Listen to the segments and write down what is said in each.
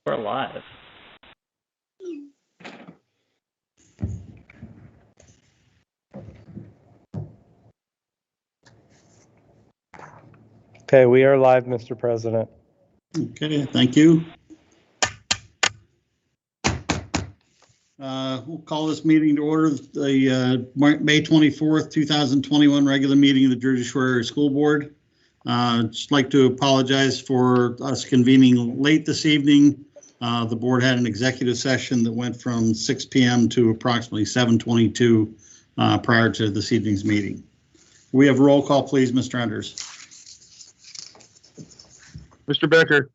We're live. Okay, we are live, Mr. President. Okay, thank you. We'll call this meeting to order, the May 24th, 2021 regular meeting of the Jersey Shore Area School Board. Just like to apologize for us convening late this evening. The board had an executive session that went from 6 p.m. to approximately 7:22 prior to this evening's meeting. We have roll call, please, Mr. Enders. Mr. Becker.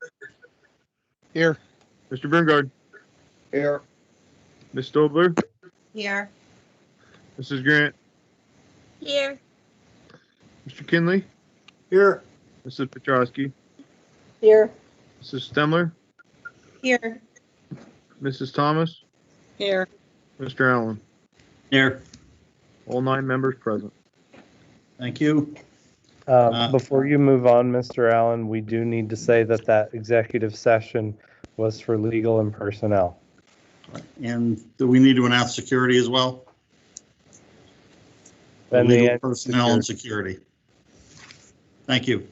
Here. Mr. Burngard. Here. Ms. Stobler. Here. Mrs. Grant. Here. Mr. Kinley. Here. Mrs. Petrosky. Here. Mrs. Stemler. Here. Mrs. Thomas. Here. Mr. Allen. Here. All 9 members present. Thank you. Before you move on, Mr. Allen, we do need to say that that executive session was for legal and personnel. And do we need to announce security as well? Then Legal, personnel, and security. Thank you.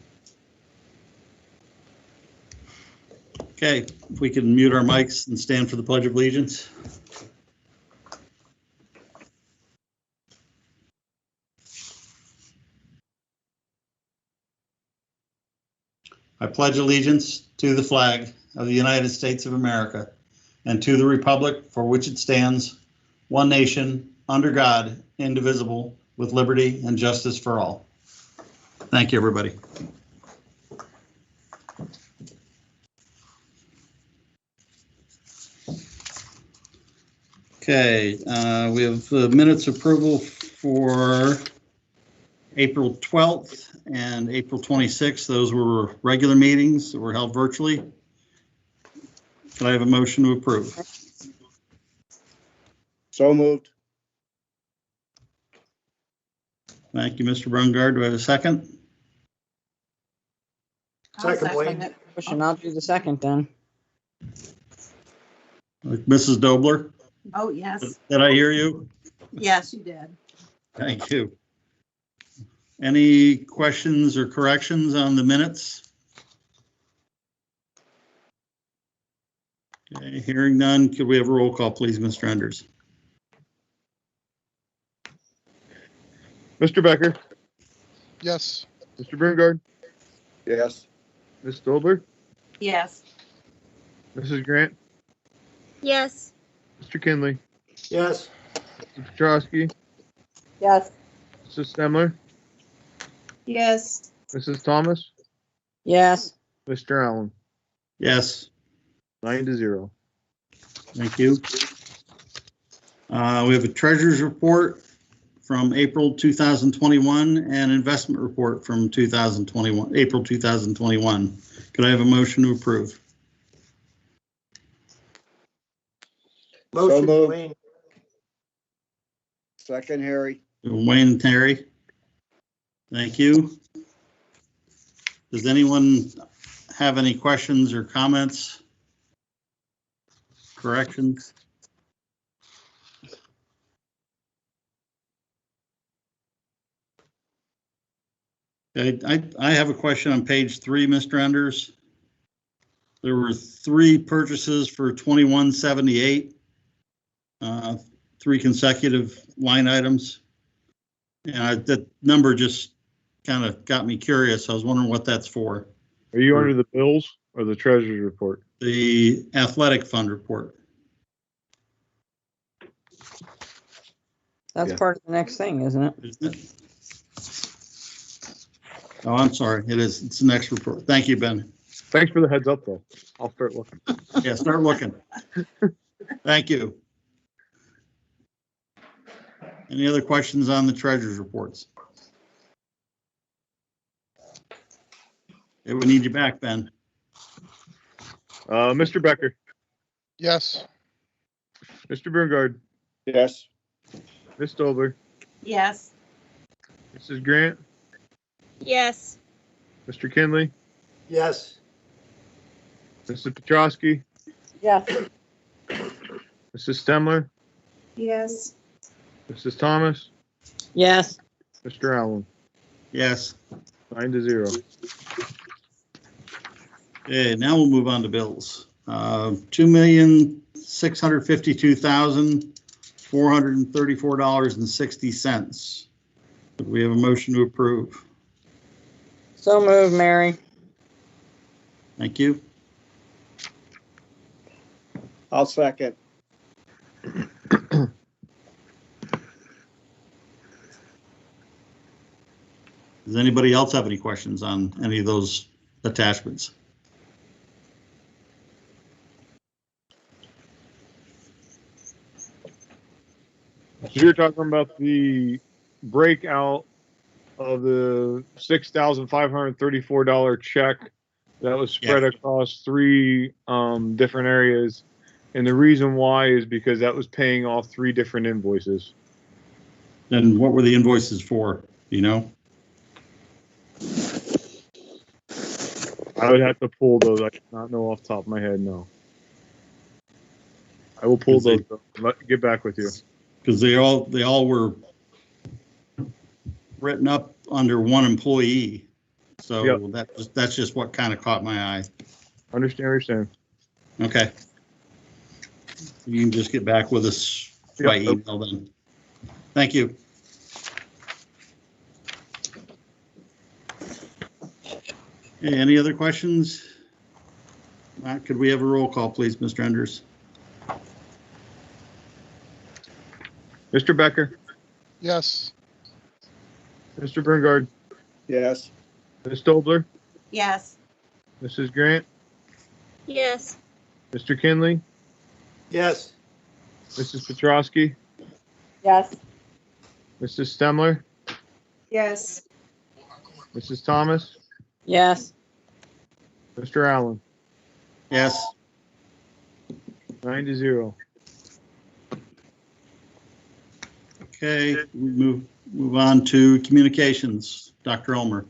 Okay, if we can mute our mics and stand for the Pledge of Allegiance. I pledge allegiance to the flag of the United States of America and to the republic for which it stands, one nation, under God, indivisible, with liberty and justice for all. Thank you, everybody. Okay, we have minutes approval for April 12th and April 26th. Those were regular meetings that were held virtually. Can I have a motion to approve? So moved. Thank you, Mr. Brungard. Do I have a second? Second, Wayne. I'll do the second then. Mrs. Dobler, Oh, yes. did I hear you? Yes, you did. Thank you. Any questions or corrections on the minutes? Okay, hearing none, could we have a roll call, please, Mr. Enders? Mr. Becker. Yes. Mr. Burngard. Yes. Ms. Stobler. Yes. Mrs. Grant. Yes. Mr. Kinley. Yes. Mr. Petrosky. Yes. Mrs. Stemler. Yes. Mrs. Thomas. Yes. Mr. Allen. Yes. 9-0. Thank you. We have a treasurer's report from April 2021 and investment report from April 2021. Could I have a motion to approve? Motion, Wayne. Second, Harry. Wayne and Terry. Thank you. Does anyone have any questions or comments? Corrections? Okay, I have a question on page 3, Mr. Enders. There were 3 purchases for $21.78, 3 consecutive line items. And that number just kind of got me curious. I was wondering what that's for. Are you under the bills or the treasurer's report? The athletic fund report. That's Yeah. part of the next thing, isn't it? Isn't it? Oh, I'm sorry. It is. It's the next report. Thank you, Ben. Thanks for the heads up, though. I'll start looking. Yeah, start looking. Thank you. Any other questions on the treasurer's reports? Okay, we need you back, Ben. Mr. Becker. Yes. Mr. Burngard. Yes. Ms. Stobler. Yes. Mrs. Grant. Yes. Mr. Kinley. Yes. Mrs. Petrosky. Yes. Mrs. Stemler, Yes. Mrs. Thomas, Yes. Mr. Allen. Yes. 9-0. Okay, now we'll move on to bills. $2,652,434.60. Do we have a motion to approve? So moved, Mary. Thank you. I'll second. Does anybody else have any questions on any of those attachments? So you're talking about the breakout of the $6,534 check that was spread across 3 different areas. And the reason why is because that was paying off 3 different invoices. And what were the invoices for? Do you know? I would have to pull those. I do not know off the top of my head, no. I will pull those up. Get back with you. Because they all were written up under one employee. So Yep. that's just what kind of caught my eye. Understand what you're saying. Okay. You can just get back with us by email then. Thank you. Okay, any other questions? Could we have a roll call, please, Mr. Enders? Mr. Becker, Yes. Mr. Berngard, Yes. Ms. Dobler, Yes. Mrs. Grant, Yes. Mr. Kinley, Yes. Mrs. Petrosky, Yes. Mrs. Stemler, Yes. Mrs. Thomas, Yes. Mr. Allen. Yes. 9-0. Okay, we move on to communications. Dr. Elmer.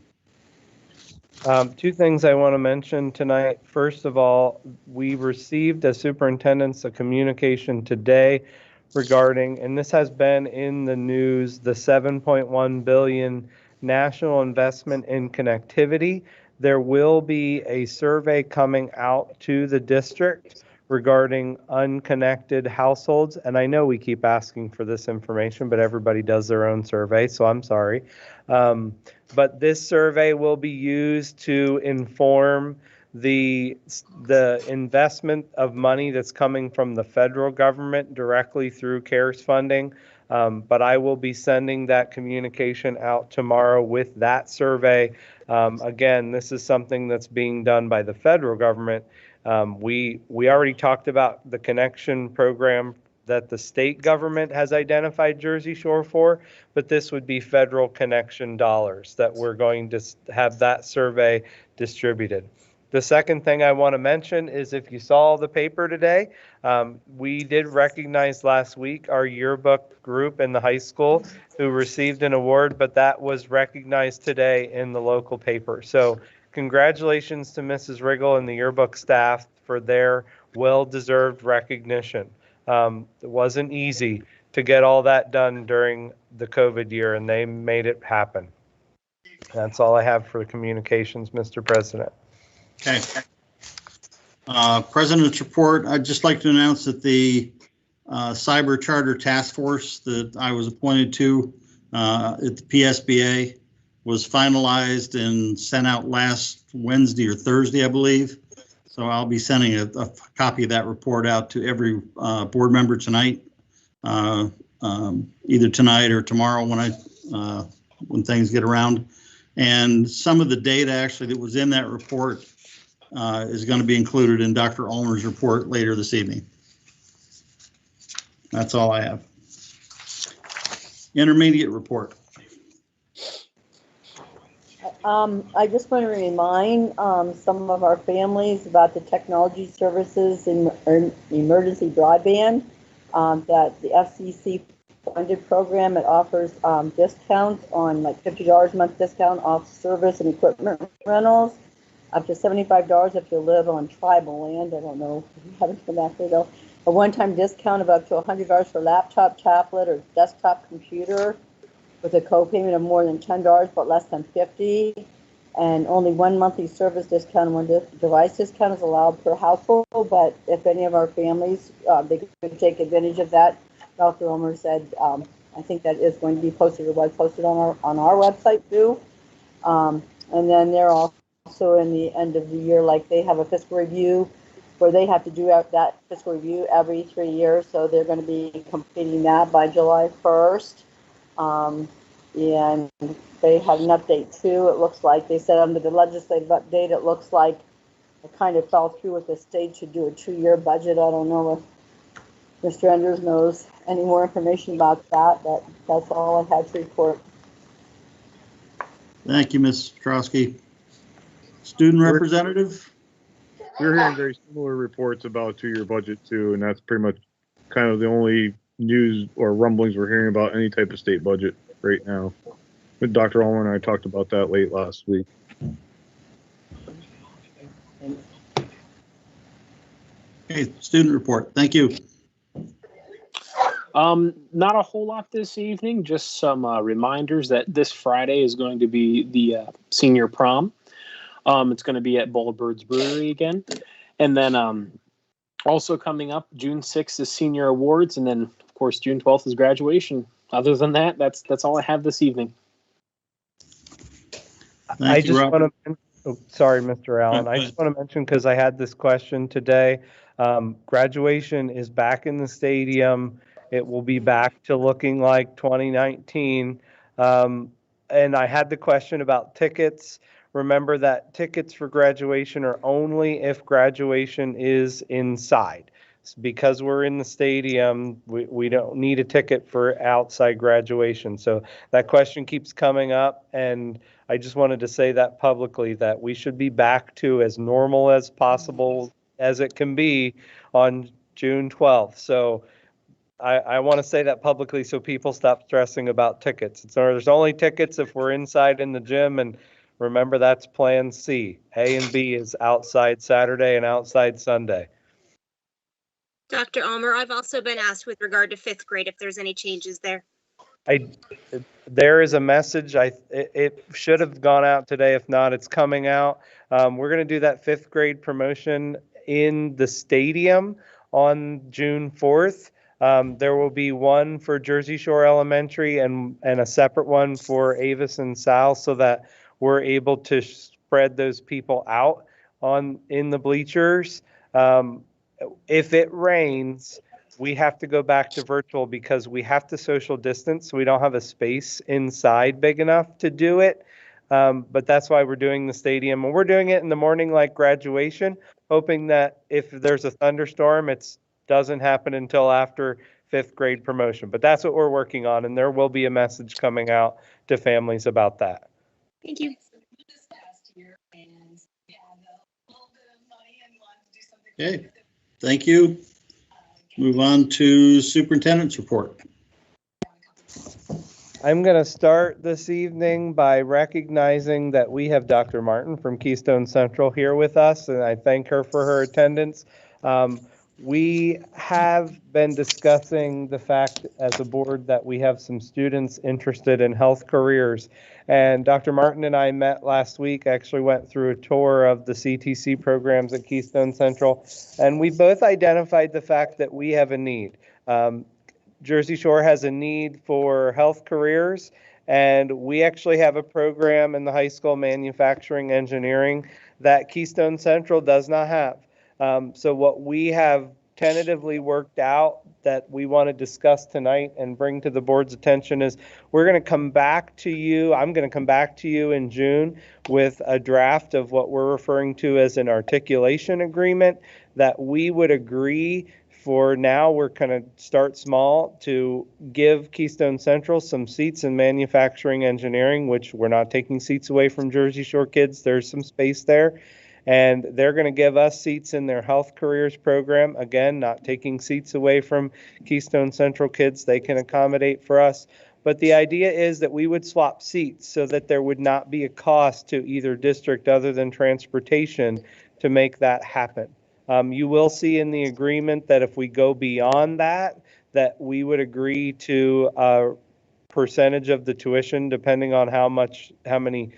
2 things I want to mention tonight. First of all, we received as superintendents a communication today regarding, and this has been in the news, the $7.1 billion national investment in connectivity. There will be a survey coming out to the district regarding unconnected households. And I know we keep asking for this information, but everybody does their own survey, so I'm sorry. But this survey will be used to inform the investment of money that's coming from the federal government directly through CARES funding. But I will be sending that communication out tomorrow with that survey. Again, this is something that's being done by the federal government. We already talked about the connection program that the state government has identified Jersey Shore for, but this would be federal connection dollars that we're going to have that survey distributed. The second thing I want to mention is if you saw the paper today, we did recognize last week our yearbook group in the high school who received an award, but that was recognized today in the local paper. So congratulations to Mrs. Riggle and the yearbook staff for their well-deserved recognition. It wasn't easy to get all that done during the COVID year, and they made it happen. That's all I have for the communications, Mr. President. Okay. President's report. I'd just like to announce that the Cyber Charter Task Force that I was appointed to at the PSBA was finalized and sent out last Wednesday or Thursday, I believe. So I'll be sending a copy of that report out to every board member tonight, either tonight or tomorrow when things get around. And some of the data actually that was in that report is going to be included in Dr. Ulmer's report later this evening. That's all I have. Intermediate report. I just want to remind some of our families about the technology services in emergency broadband, that the FCC funded program. It offers discounts on like $50 a month discount off service and equipment rentals. up to $75 if you live on tribal land. I don't know if you haven't been back there though. A one-time discount of up to $100 for laptop, tablet, or desktop computer with a co-payment of more than $10 but less than $50. And only one monthly service discount and one device discount is allowed per household. But if any of our families, they could take advantage of that. Dr. Omer said, I think that is going to be posted or was posted on our website too. And then they're also in the end of the year, like they have a fiscal review where they have to do that fiscal review every 3 years. So they're going to be completing that by July 1st. And they had an update too. It looks like they said under the legislative update, it looks like it kind of fell through with the state should do a 2-year budget. I don't know if Mr. Enders knows any more information about that, but that's all I had to report. Thank you, Ms. Ostrowski. Student representative? We're hearing very similar reports about 2-year budget too, and that's pretty much kind of the only news or rumblings we're hearing about any type of state budget right now. But Dr. Ulmer and I talked about that late last week. Okay, student report. Thank you. Not a whole lot this evening, just some reminders that this Friday is going to be the senior prom. It's going to be at Baldbird's Brewery again. And then also coming up, June 6th is senior awards. And then, of course, June 12th is graduation. Other than that, that's all I have this evening. Thank you, Robert. Sorry, Mr. Allen. I just want to mention, because I had this question today, graduation is back in the stadium. It will be back to looking like 2019. And I had the question about tickets. Remember that tickets for graduation are only if graduation is inside. Because we're in the stadium, we don't need a ticket for outside graduation. So that question keeps coming up, and I just wanted to say that publicly, that we should be back to as normal as possible as it can be on June 12th. So I want to say that publicly so people stop stressing about tickets. There's only tickets if we're inside in the gym, and remember that's Plan C. A and B is outside Saturday and outside Sunday. Dr. Ulmer, I've also been asked with regard to 5th grade if there's any changes there. There is a message. It should have gone out today. If not, it's coming out. We're going to do that 5th grade promotion in the stadium on June 4th. There will be one for Jersey Shore Elementary and a separate one for Avis and Sal, so that we're able to spread those people out in the bleachers. If it rains, we have to go back to virtual because we have to social distance. So we don't have a space inside big enough to do it. But that's why we're doing the stadium. And we're doing it in the morning like graduation, hoping that if there's a thunderstorm, it doesn't happen until after 5th grade promotion. But that's what we're working on. And there will be a message coming out to families about that. Thank you. Okay, thank you. Move on to superintendent's report. I'm going to start this evening by recognizing that we have Dr. Martin from Keystone Central here with us, and I thank her for her attendance. We have been discussing the fact as a board that we have some students interested in health careers. And Dr. Martin and I met last week, actually went through a tour of the CTC programs at Keystone Central, and we both identified the fact that we have a need. Jersey Shore has a need for health careers, and we actually have a program in the high school, manufacturing engineering, that Keystone Central does not have. So what we have tentatively worked out that we want to discuss tonight and bring to the board's attention is we're going to come back to you. I'm going to come back to you in June with a draft of what we're referring to as an articulation agreement that we would agree. For now, we're going to start small to give Keystone Central some seats in manufacturing engineering, which we're not taking seats away from Jersey Shore kids. There's some space there. And they're going to give us seats in their health careers program. Again, not taking seats away from Keystone Central kids. They can accommodate for us. But the idea is that we would swap seats so that there would not be a cost to either district other than transportation to make that happen. You will see in the agreement that if we go beyond that, that we would agree to a percentage of the tuition depending on how many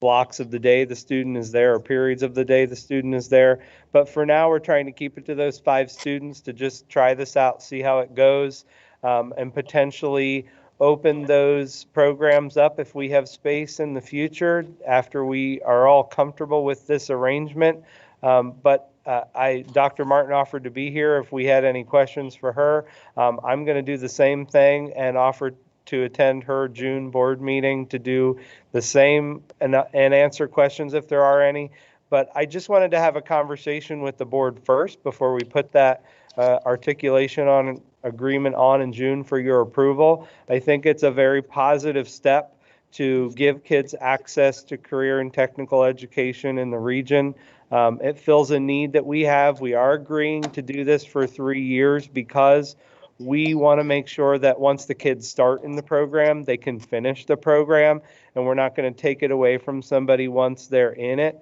blocks of the day the student is there or periods of the day the student is there. But for now, we're trying to keep it to those 5 students to just try this out, see how it goes, and potentially open those programs up if we have space in the future after we are all comfortable with this arrangement. Dr. Martin offered to be here if we had any questions for her. I'm going to do the same thing and offer to attend her June board meeting to do the same and answer questions if there are any. But I just wanted to have a conversation with the board first before we put that articulation agreement on in June for your approval. I think it's a very positive step to give kids access to career and technical education in the region. It fills a need that we have. We are agreeing to do this for 3 years because we want to make sure that once the kids start in the program, they can finish the program, and we're not going to take it away from somebody once they're in it.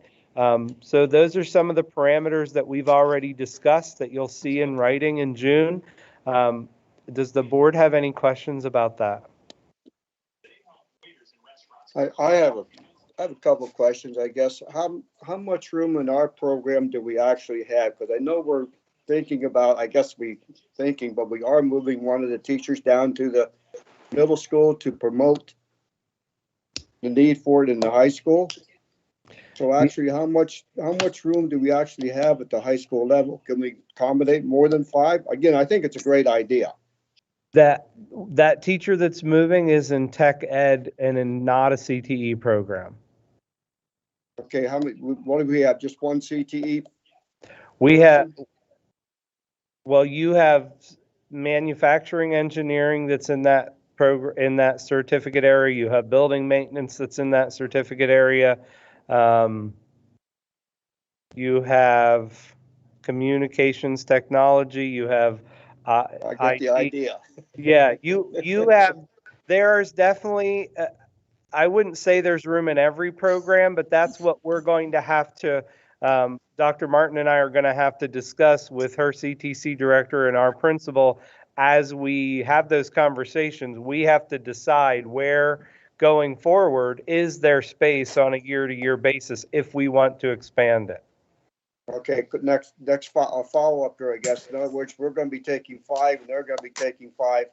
So those are some of the parameters that we've already discussed that you'll see in writing in June. Does the board have any questions about that? I have a couple of questions, I guess. How much room in our program do we actually have? Because I know we're thinking about, but we are moving one of the teachers down to the middle school to promote the need for it in the high school. So actually, how much room do we actually have at the high school level? Can we accommodate more than 5? Again, I think it's a great idea. That teacher that's moving is in tech ed and not a CTE program. Okay, what do we have? Just one CTE? We have, well, you have manufacturing engineering that's in that program, in that certificate area. You have building maintenance that's in that certificate area. You have communications technology. You have I get the idea. Yeah, you have. There's definitely. I wouldn't say there's room in every program, but that's what we're going to have to. Dr. Martin and I are going to have to discuss with her CTC director and our principal as we have those conversations. We have to decide where going forward is there space on a year-to-year basis if we want to expand it. Okay, next follow up here, I guess. In other words, we're going to be taking 5 and they're going to be taking 5.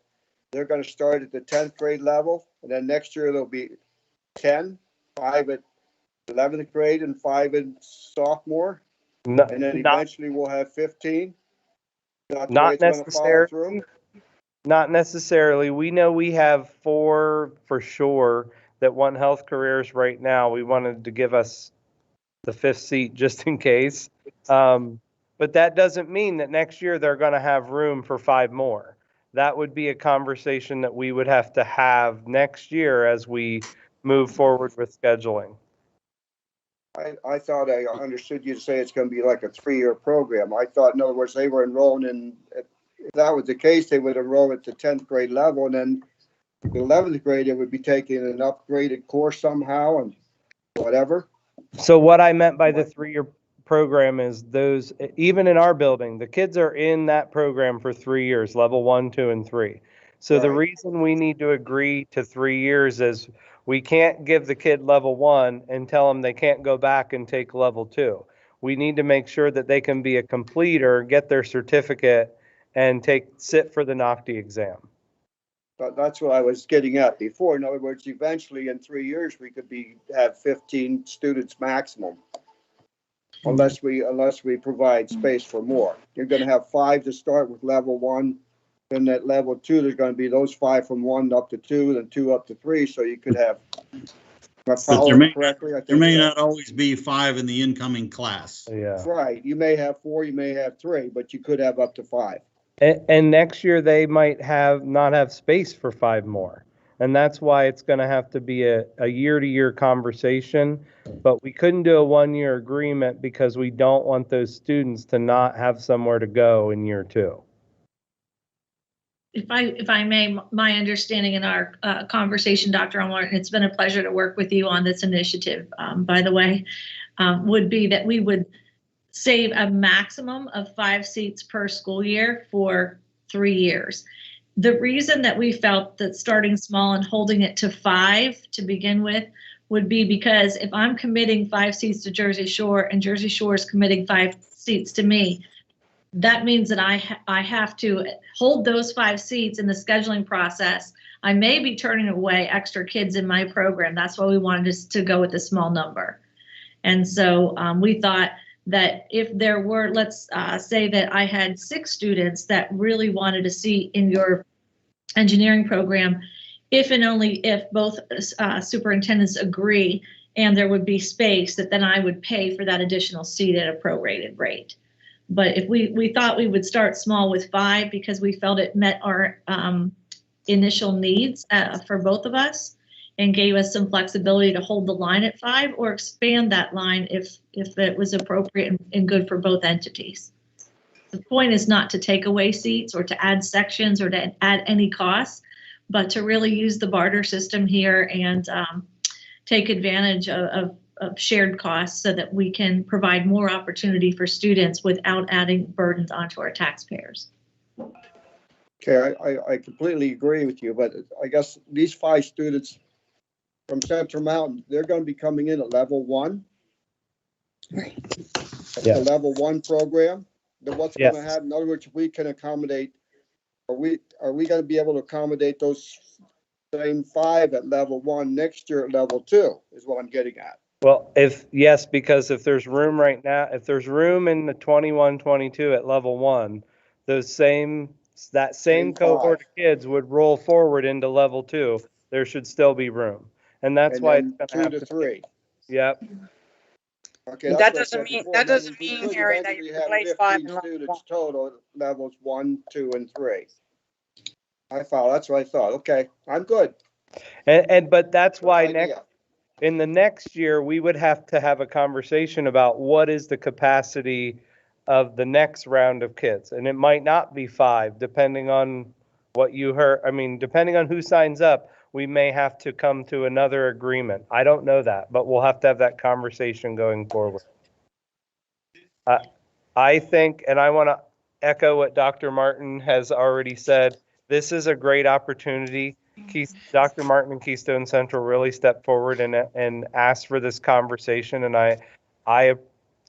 They're going to start at the 10th grade level, and then next year there'll be 10, 5 at 11th grade and 5 in sophomore. And then eventually we'll have 15. Not necessarily. Not necessarily. We know we have 4 for sure that want health careers right now. We wanted to give us the 5th seat just in case. But that doesn't mean that next year they're going to have room for 5 more. That would be a conversation that we would have to have next year as we move forward with scheduling. I thought I understood you to say it's going to be like a 3-year program. I thought, in other words, they were enrolling in, if that was the case, they would enroll at the 10th grade level, and then the 11th grade, it would be taking an upgraded course somehow and whatever. So what I meant by the 3-year program is those, even in our building, the kids are in that program for 3 years, level 1, 2, and 3. So the reason we need to agree to 3 years is we can't give the kid level 1 and tell them they can't go back and take level 2. We need to make sure that they can be a completer, get their certificate, and sit for the NOCTI exam. But that's what I was getting at before. In other words, eventually in 3 years, we could have 15 students maximum. Unless we provide space for more. You're going to have 5 to start with level 1. Then at level 2, there's going to be those 5 from 1 up to 2, then 2 up to 3. So you could have. There may not always be 5 in the incoming class. Yeah. Right. You may have 4, you may have 3, but you could have up to 5. And next year they might not have space for 5 more. And that's why it's going to have to be a year-to-year conversation. But we couldn't do a 1-year agreement because we don't want those students to not have somewhere to go in year 2. if I may, my understanding in our conversation, Dr. Ulmer, and it's been a pleasure to work with you on this initiative, by the way, would be that we would save a maximum of 5 seats per school year for 3 years. The reason that we felt that starting small and holding it to 5 to begin with would be because if I'm committing 5 seats to Jersey Shore and Jersey Shore is committing 5 seats to me, that means that I have to hold those 5 seats in the scheduling process. I may be turning away extra kids in my program. That's why we wanted to go with a small number. And so we thought that if there were, let's say that I had 6 students that really wanted a seat in your engineering program, if and only if both superintendents agree and there would be space, that then I would pay for that additional seat at a prorated rate. But if we thought we would start small with 5 because we felt it met our initial needs for both of us and gave us some flexibility to hold the line at 5 or expand that line if it was appropriate and good for both entities. The point is not to take away seats or to add sections or to add any costs, but to really use the barter system here and take advantage of shared costs so that we can provide more opportunity for students without adding burdens onto our taxpayers. Okay, I completely agree with you, but I guess these 5 students from Central Mountain, they're going to be coming in at level 1. Right. Yeah. The level 1 program. Then what's Yes. going to happen? In other words, we can accommodate. Are we going to be able to accommodate those same 5 at level 1 next year at level 2? Is what I'm getting at. Well, yes, because if there's room right now, if there's room in the 21-22 at level 1, that same cohort of kids would roll forward into level 2. There should still be room, and that's And why then it's going 2 to 3. Yep. Okay, That doesn't mean, Harry, that you have replace 5 15 and level students total, levels 1, 2, and 3. I follow. That's what I thought. Okay, I'm good. But that's why Good idea. in the next year, we would have to have a conversation about what is the capacity of the next round of kids. And it might not be 5, depending on what you heard. I mean, depending on who signs up, we may have to come to another agreement. I don't know that, but we'll have to have that conversation going forward. I think, and I want to echo what Dr. Martin has already said, this is a great opportunity. Dr. Martin and Keystone Central really stepped forward and asked for this conversation, and I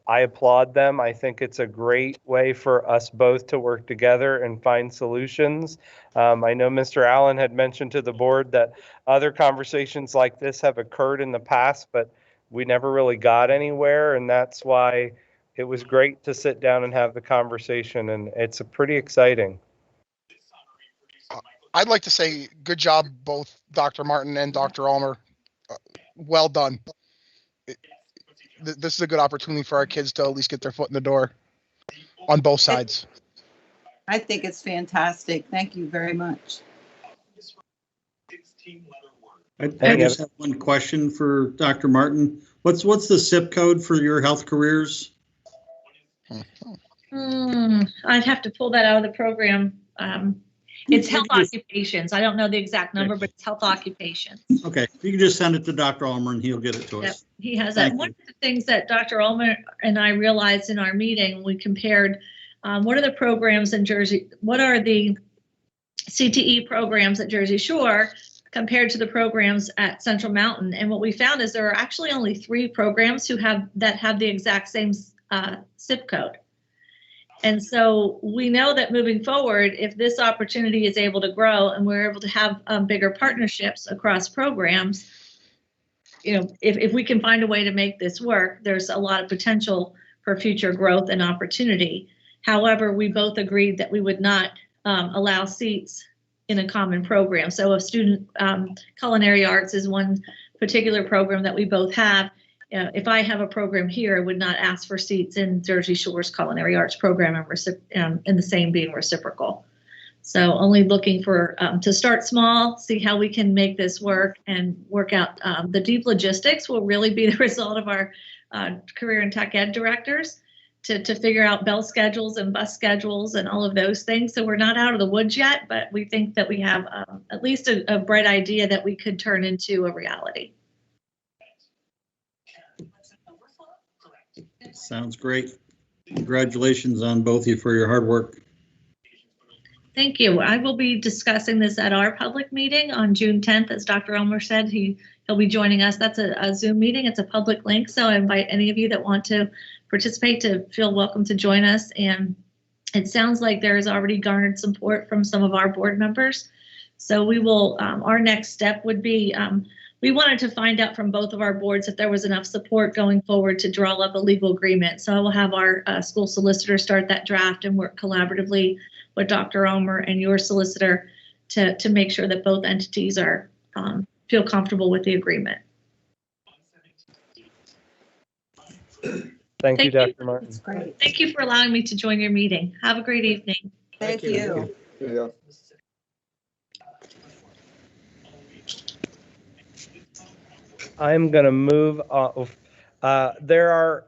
applaud them. I think it's a great way for us both to work together and find solutions. I know Mr. Allen had mentioned to the board that other conversations like this have occurred in the past, but we never really got anywhere, and that's why it was great to sit down and have the conversation, and it's pretty exciting. I'd like to say good job, both Dr. Martin and Dr. Ulmer. Well done. This is a good opportunity for our kids to at least get their foot in the door on both sides. I think it's fantastic. Thank you very much. I just have one question for Dr. Martin. What's the zip code for your health careers? I'd have to pull that out of the program. It's health occupations. I don't know the exact number, but it's health occupations. Okay, you can just send it to Dr. Ulmer and he'll get it to us. Yep, he has that. One of the things that Dr. Ulmer and I realized in our meeting, we compared what are the programs in Jersey, what are the CTE programs at Jersey Shore compared to the programs at Central Mountain. And what we found is there are actually only 3 programs that have the exact same zip code. And so we know that moving forward, if this opportunity is able to grow and we're able to have bigger partnerships across programs, you know, if we can find a way to make this work, there's a lot of potential for future growth and opportunity. However, we both agreed that we would not allow seats in a common program. So if student culinary arts is one particular program that we both have, if I have a program here, I would not ask for seats in Jersey Shore's culinary arts program and the same being reciprocal. So only looking for to start small, see how we can make this work and work out. The deep logistics will really be the result of our career and tech ed directors. to figure out bell schedules and bus schedules and all of those things. So we're not out of the woods yet, but we think that we have at least a bright idea that we could turn into a reality. Sounds great. Congratulations on both of you for your hard work. Thank you. I will be discussing this at our public meeting on June 10th. As Dr. Elmer said, he'll be joining us. That's a Zoom meeting. It's a public link. So I invite any of you that want to participate to feel welcome to join us. And it sounds like there is already garnered support from some of our board members. So we will, our next step would be, we wanted to find out from both of our boards if there was enough support going forward to draw up a legal agreement. So I will have our school solicitor start that draft and work collaboratively with Dr. Elmer and your solicitor to make sure that both entities are feel comfortable with the agreement. Thank you, Dr. Martin. That's great. Thank you for allowing me to join your meeting. Have a great evening. Thank you. Yeah. I'm going to move off. There are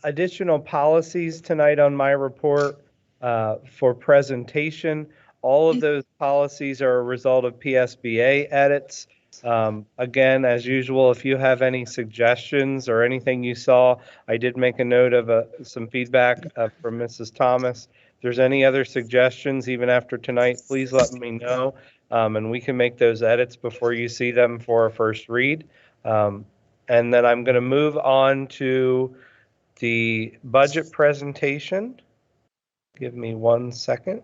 additional policies tonight on my report for presentation. All of those policies are a result of PSBA edits. Again, as usual, if you have any suggestions or anything you saw, I did make a note of some feedback from Mrs. Thomas. If there's any other suggestions, even after tonight, please let me know, and we can make those edits before you see them for a first read. And then I'm going to move on to the budget presentation. Give me 1 second.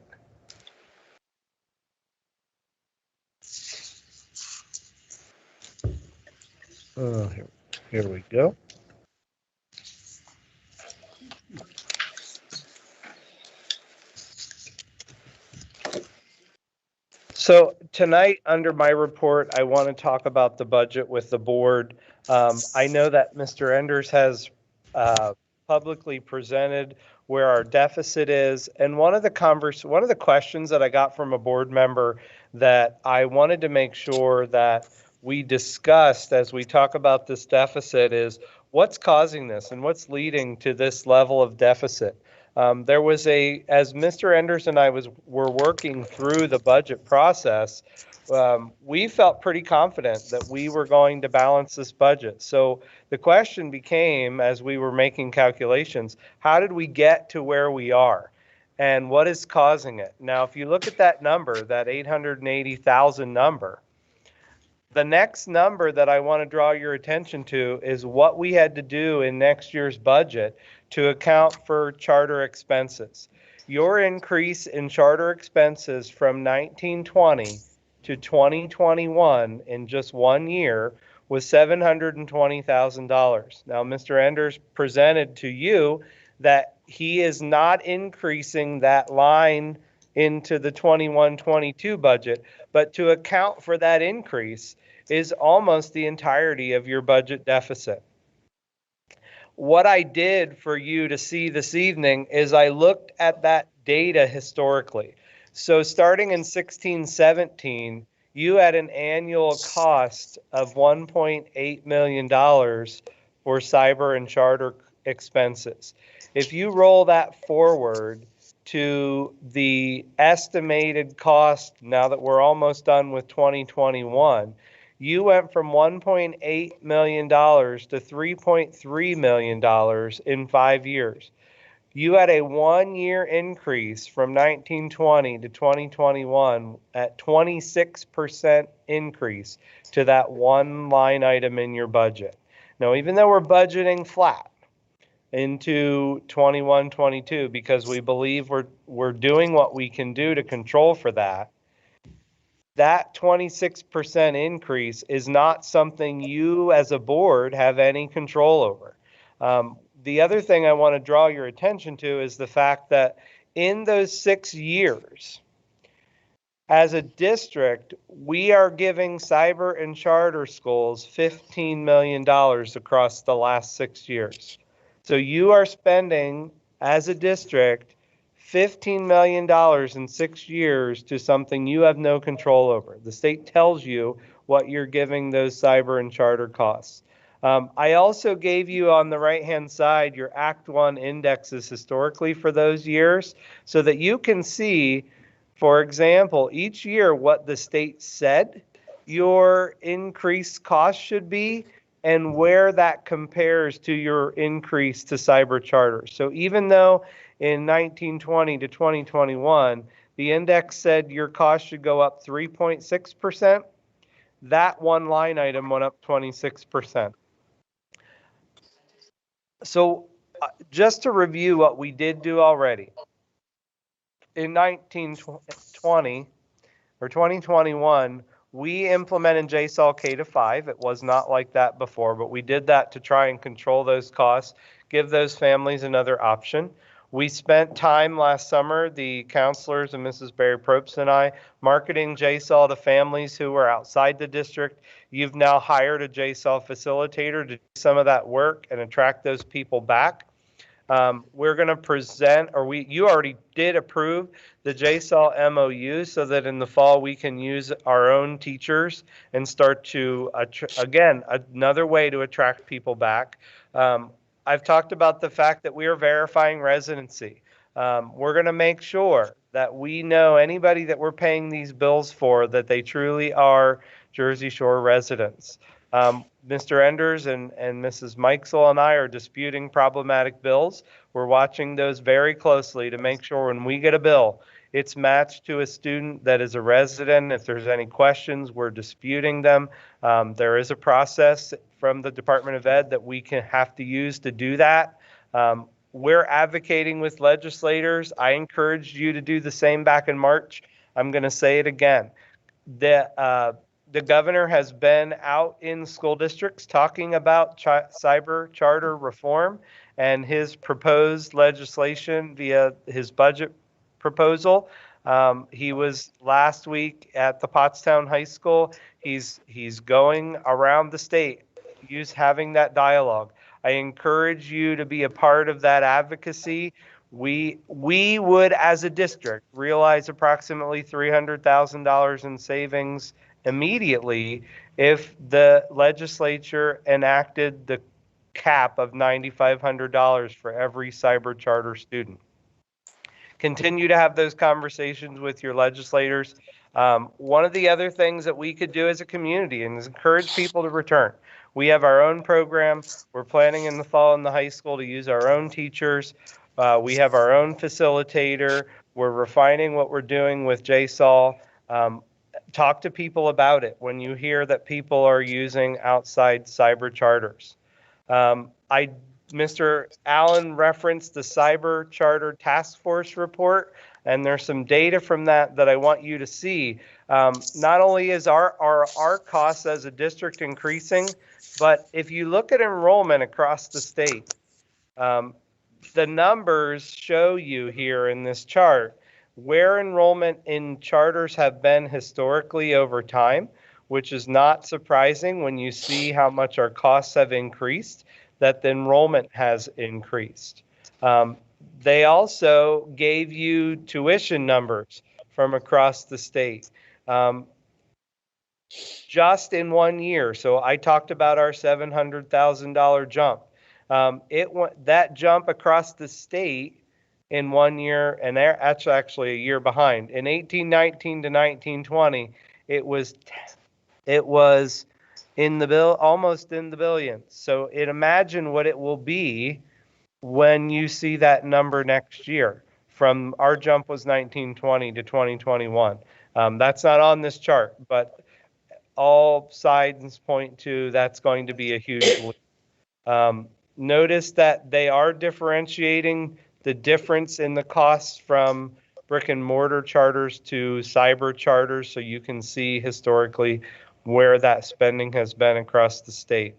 Oh, here we go. So tonight, under my report, I want to talk about the budget with the board. I know that Mr. Enders has publicly presented where our deficit is, and one of the questions that I got from a board member that I wanted to make sure that we discussed as we talk about this deficit is what's causing this and what's leading to this level of deficit. There was as Mr. Enders and I were working through the budget process, we felt pretty confident that we were going to balance this budget. So the question became, as we were making calculations, how did we get to where we are? And what is causing it? Now, if you look at that number, that 880,000 number, the next number that I want to draw your attention to is what we had to do in next year's budget to account for charter expenses. Your increase in charter expenses from 1920 to 2021 in just 1 year was $720,000. Now, Mr. Enders presented to you that he is not increasing that line into the 21-22 budget, but to account for that increase is almost the entirety of your budget deficit. What I did for you to see this evening is I looked at that data historically. So starting in 16-17, you had an annual cost of $1.8 million for cyber and charter expenses. If you roll that forward to the estimated cost, now that we're almost done with 2021, you went from $1.8 million to $3.3 million in 5 years. You had a 1 year increase from 1920 to 2021 at 26% increase to that one line item in your budget. Now, even though we're budgeting flat into 21-22 because we believe we're doing what we can do to control for that, that 26% increase is not something you as a board have any control over. The other thing I want to draw your attention to is the fact that in those 6 years, as a district, we are giving cyber and charter schools $15 million across the last 6 years. So you are spending, as a district, $15 million in 6 years to something you have no control over. The state tells you what you're giving those cyber and charter costs. I also gave you on the right-hand side your Act 1 indexes historically for those years so that you can see, for example, each year what the state said your increased cost should be and where that compares to your increase to cyber charter. So even though in 1920 to 2021, the index said your cost should go up 3.6%, that one line item went up 26%. So just to review what we did do already, in 1920 or 2021, we implemented JSAL K-5. It was not like that before, but we did that to try and control those costs, give those families another option. We spent time last summer, the counselors and Mrs. Barry Probst and I, marketing JSAL to families who were outside the district. You've now hired a JSAL facilitator to do some of that work and attract those people back. We're going to present, or you already did approve the JSAL MOU so that in the fall we can use our own teachers and start to, again, another way to attract people back. I've talked about the fact that we are verifying residency. We're going to make sure that we know anybody that we're paying these bills for, that they truly are Jersey Shore residents. Mr. Enders and Mrs. Mikesell and I are disputing problematic bills. We're watching those very closely to make sure when we get a bill, it's matched to a student that is a resident. If there's any questions, we're disputing them. There is a process from the Department of Ed that we have to use to do that. We're advocating with legislators. I encouraged you to do the same back in March. I'm going to say it again. The governor has been out in school districts talking about cyber charter reform and his proposed legislation via his budget proposal. He was last week at the Pottstown High School. He's going around the state, having that dialogue. I encourage you to be a part of that advocacy. We would, as a district, realize approximately $300,000 in savings immediately if the legislature enacted the cap of $9,500 for every cyber charter student. Continue to have those conversations with your legislators. One of the other things that we could do as a community is encourage people to return. We have our own program. We're planning in the fall in the high school to use our own teachers. We have our own facilitator. We're refining what we're doing with JSAL. Talk to people about it when you hear that people are using outside cyber charters. Mr. Allen referenced the Cyber Charter Task Force report, and there's some data from that I want you to see. Not only is our costs as a district increasing, but if you look at enrollment across the state, the numbers show you here in this chart where enrollment in charters have been historically over time, which is not surprising when you see how much our costs have increased, that the enrollment has increased. They also gave you tuition numbers from across the state. Just in 1 year, so I talked about our $700,000 jump. That jump across the state in 1 year, and that's actually a year behind. In 1819 to 1920, it was in the almost in the billions. So imagine what it will be when you see that number next year. From our jump was 1920 to 2021. That's not on this chart, but all sides point to that's going to be a huge leap. Notice that they are differentiating the difference in the costs from brick and mortar charters to cyber charters, so you can see historically where that spending has been across the state.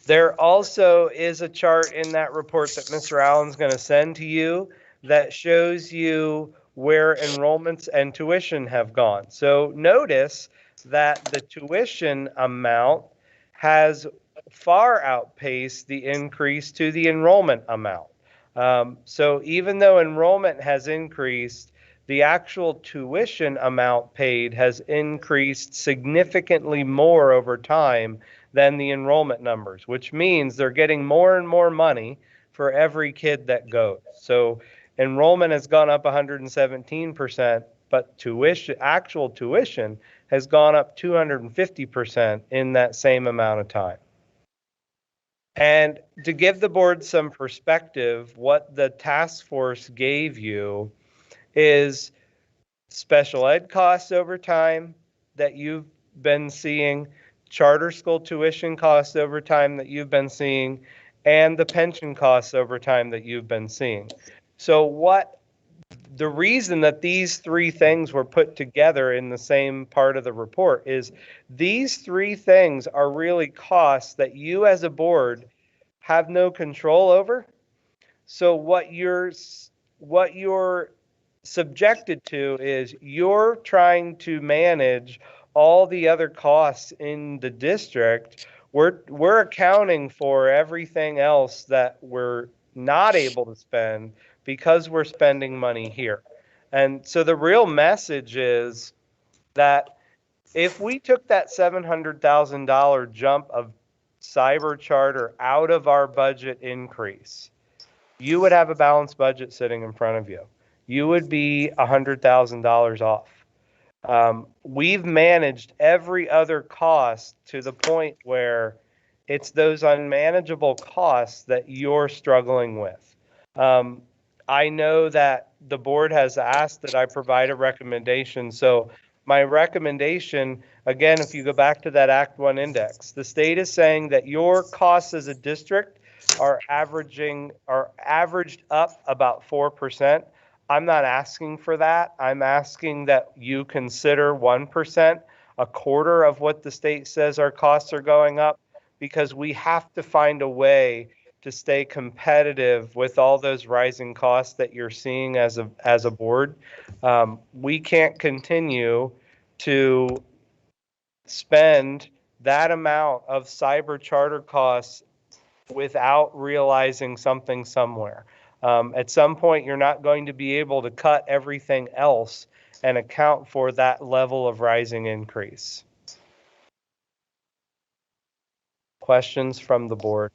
There also is a chart in that report that Mr. Allen's going to send to you that shows you where enrollments and tuition have gone. So notice that the tuition amount has far outpaced the increase to the enrollment amount. So even though enrollment has increased, the actual tuition amount paid has increased significantly more over time than the enrollment numbers, which means they're getting more and more money for every kid that goes. So enrollment has gone up 117%, but actual tuition has gone up 250% in that same amount of time. And to give the board some perspective, what the task force gave you is special ed costs over time that you've been seeing, charter school tuition costs over time that you've been seeing, and the pension costs over time that you've been seeing. So the reason that these three things were put together in the same part of the report is these three things are really costs that you as a board have no control over. So what you're subjected to is you're trying to manage all the other costs in the district. We're accounting for everything else that we're not able to spend because we're spending money here. And so the real message is that if we took that $700,000 jump of cyber charter out of our budget increase, you would have a balanced budget sitting in front of you. You would be $100,000 off. We've managed every other cost to the point where it's those unmanageable costs that you're struggling with. I know that the board has asked that I provide a recommendation. So my recommendation, again, if you go back to that Act 1 index, the state is saying that your costs as a district are averaged up about 4%. I'm not asking for that. I'm asking that you consider 1%, a quarter of what the state says our costs are going up, because we have to find a way to stay competitive with all those rising costs that you're seeing as a board. We can't continue to spend that amount of cyber charter costs without realizing something somewhere. At some point, you're not going to be able to cut everything else and account for that level of rising increase. Questions from the board?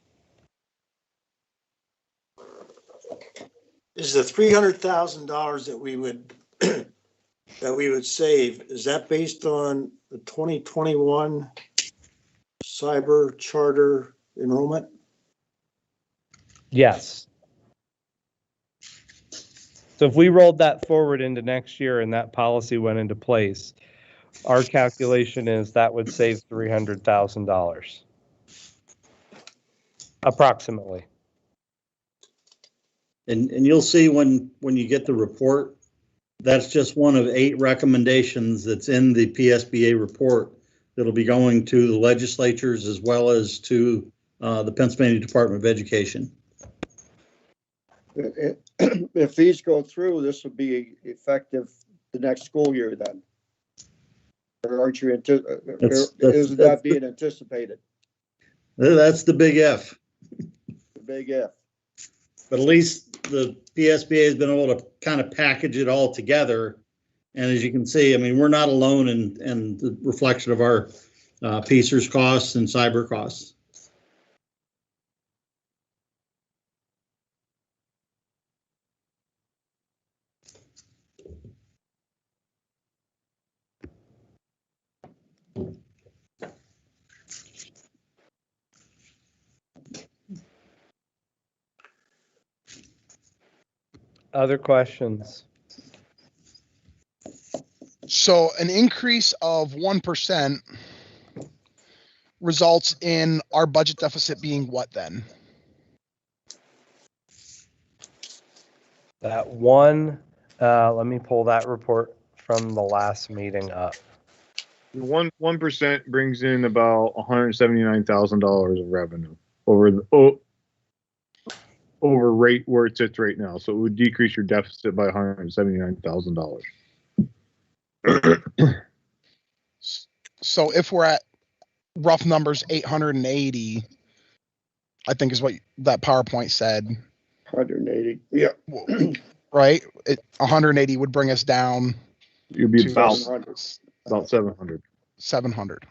Is the $300,000 that we would save, is that based on the 2021 cyber charter enrollment? Yes. So if we rolled that forward into next year and that policy went into place, our calculation is that would save $300,000. Approximately. And you'll see when you get the report, that's just one of 8 recommendations that's in the PSBA report that'll be going to the legislatures as well as to the Pennsylvania Department of Education. If these go through, this will be effective the next school year then? Or aren't you, is that being anticipated? That's the big F. The big F. But at least the PSBA has been able to kind of package it all together. And as you can see, I mean, we're not alone in the reflection of our PSERS costs and cyber costs. Other questions? So an increase of 1% results in our budget deficit being what then? That one, let me pull that report from the last meeting up. 1% brings in about $179,000 of revenue over rate where it sits right now. So it would decrease your deficit by $179,000. So if we're at rough numbers 880, I think is what that PowerPoint said. 180. Yeah. Right? 180 would bring us down. You'd be about 700. About 700. 700.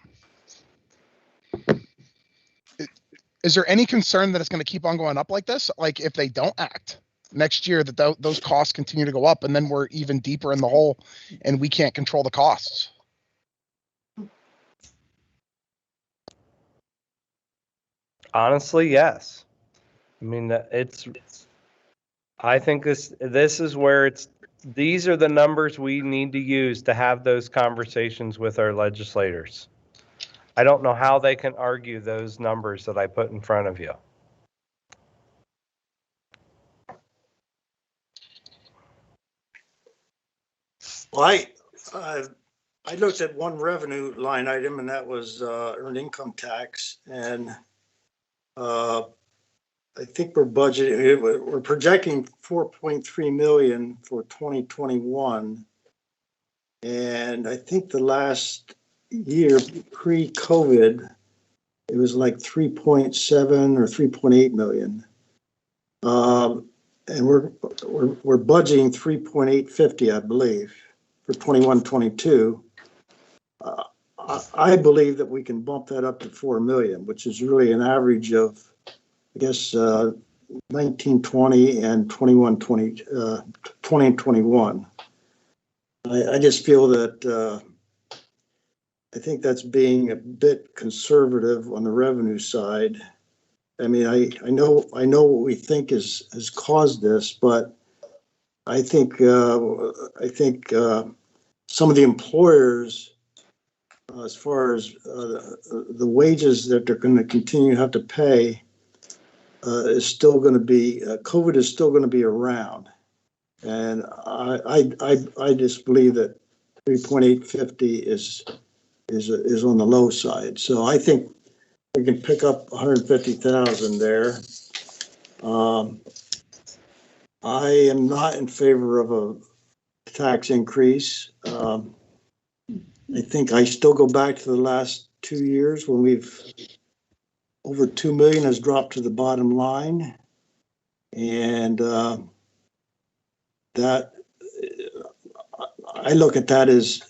is there any concern that it's going to keep on going up like this? Like if they don't act next year, that those costs continue to go up, and then we're even deeper in the hole, and we can't control the costs. Honestly, yes. I mean, I think this is where these are the numbers we need to use to have those conversations with our legislators. I don't know how they can argue those numbers that I put in front of you. Well, I looked at one revenue line item, and that was earned income tax, and I think we're projecting 4.3 million for 2021, and I think the last year pre-COVID, it was like 3.7 or 3.8 million. And we're budgeting 3.850, I believe, for 21-22. I believe that we can bump that up to 4 million, which is really an average of, I guess, 19-20 and 20-21. I just feel that I think that's being a bit conservative on the revenue side. I mean, I know what we think has caused this, but I think some of the employers, as far as the wages that they're going to continue to have to pay, is still going to be COVID is still going to be around, and I just believe that 3.850 is on the low side. So I think we can pick up 150,000 there. I am not in favor of a tax increase. I think I still go back to the last 2 years when we've over 2 million has dropped to the bottom line, and that I look at that as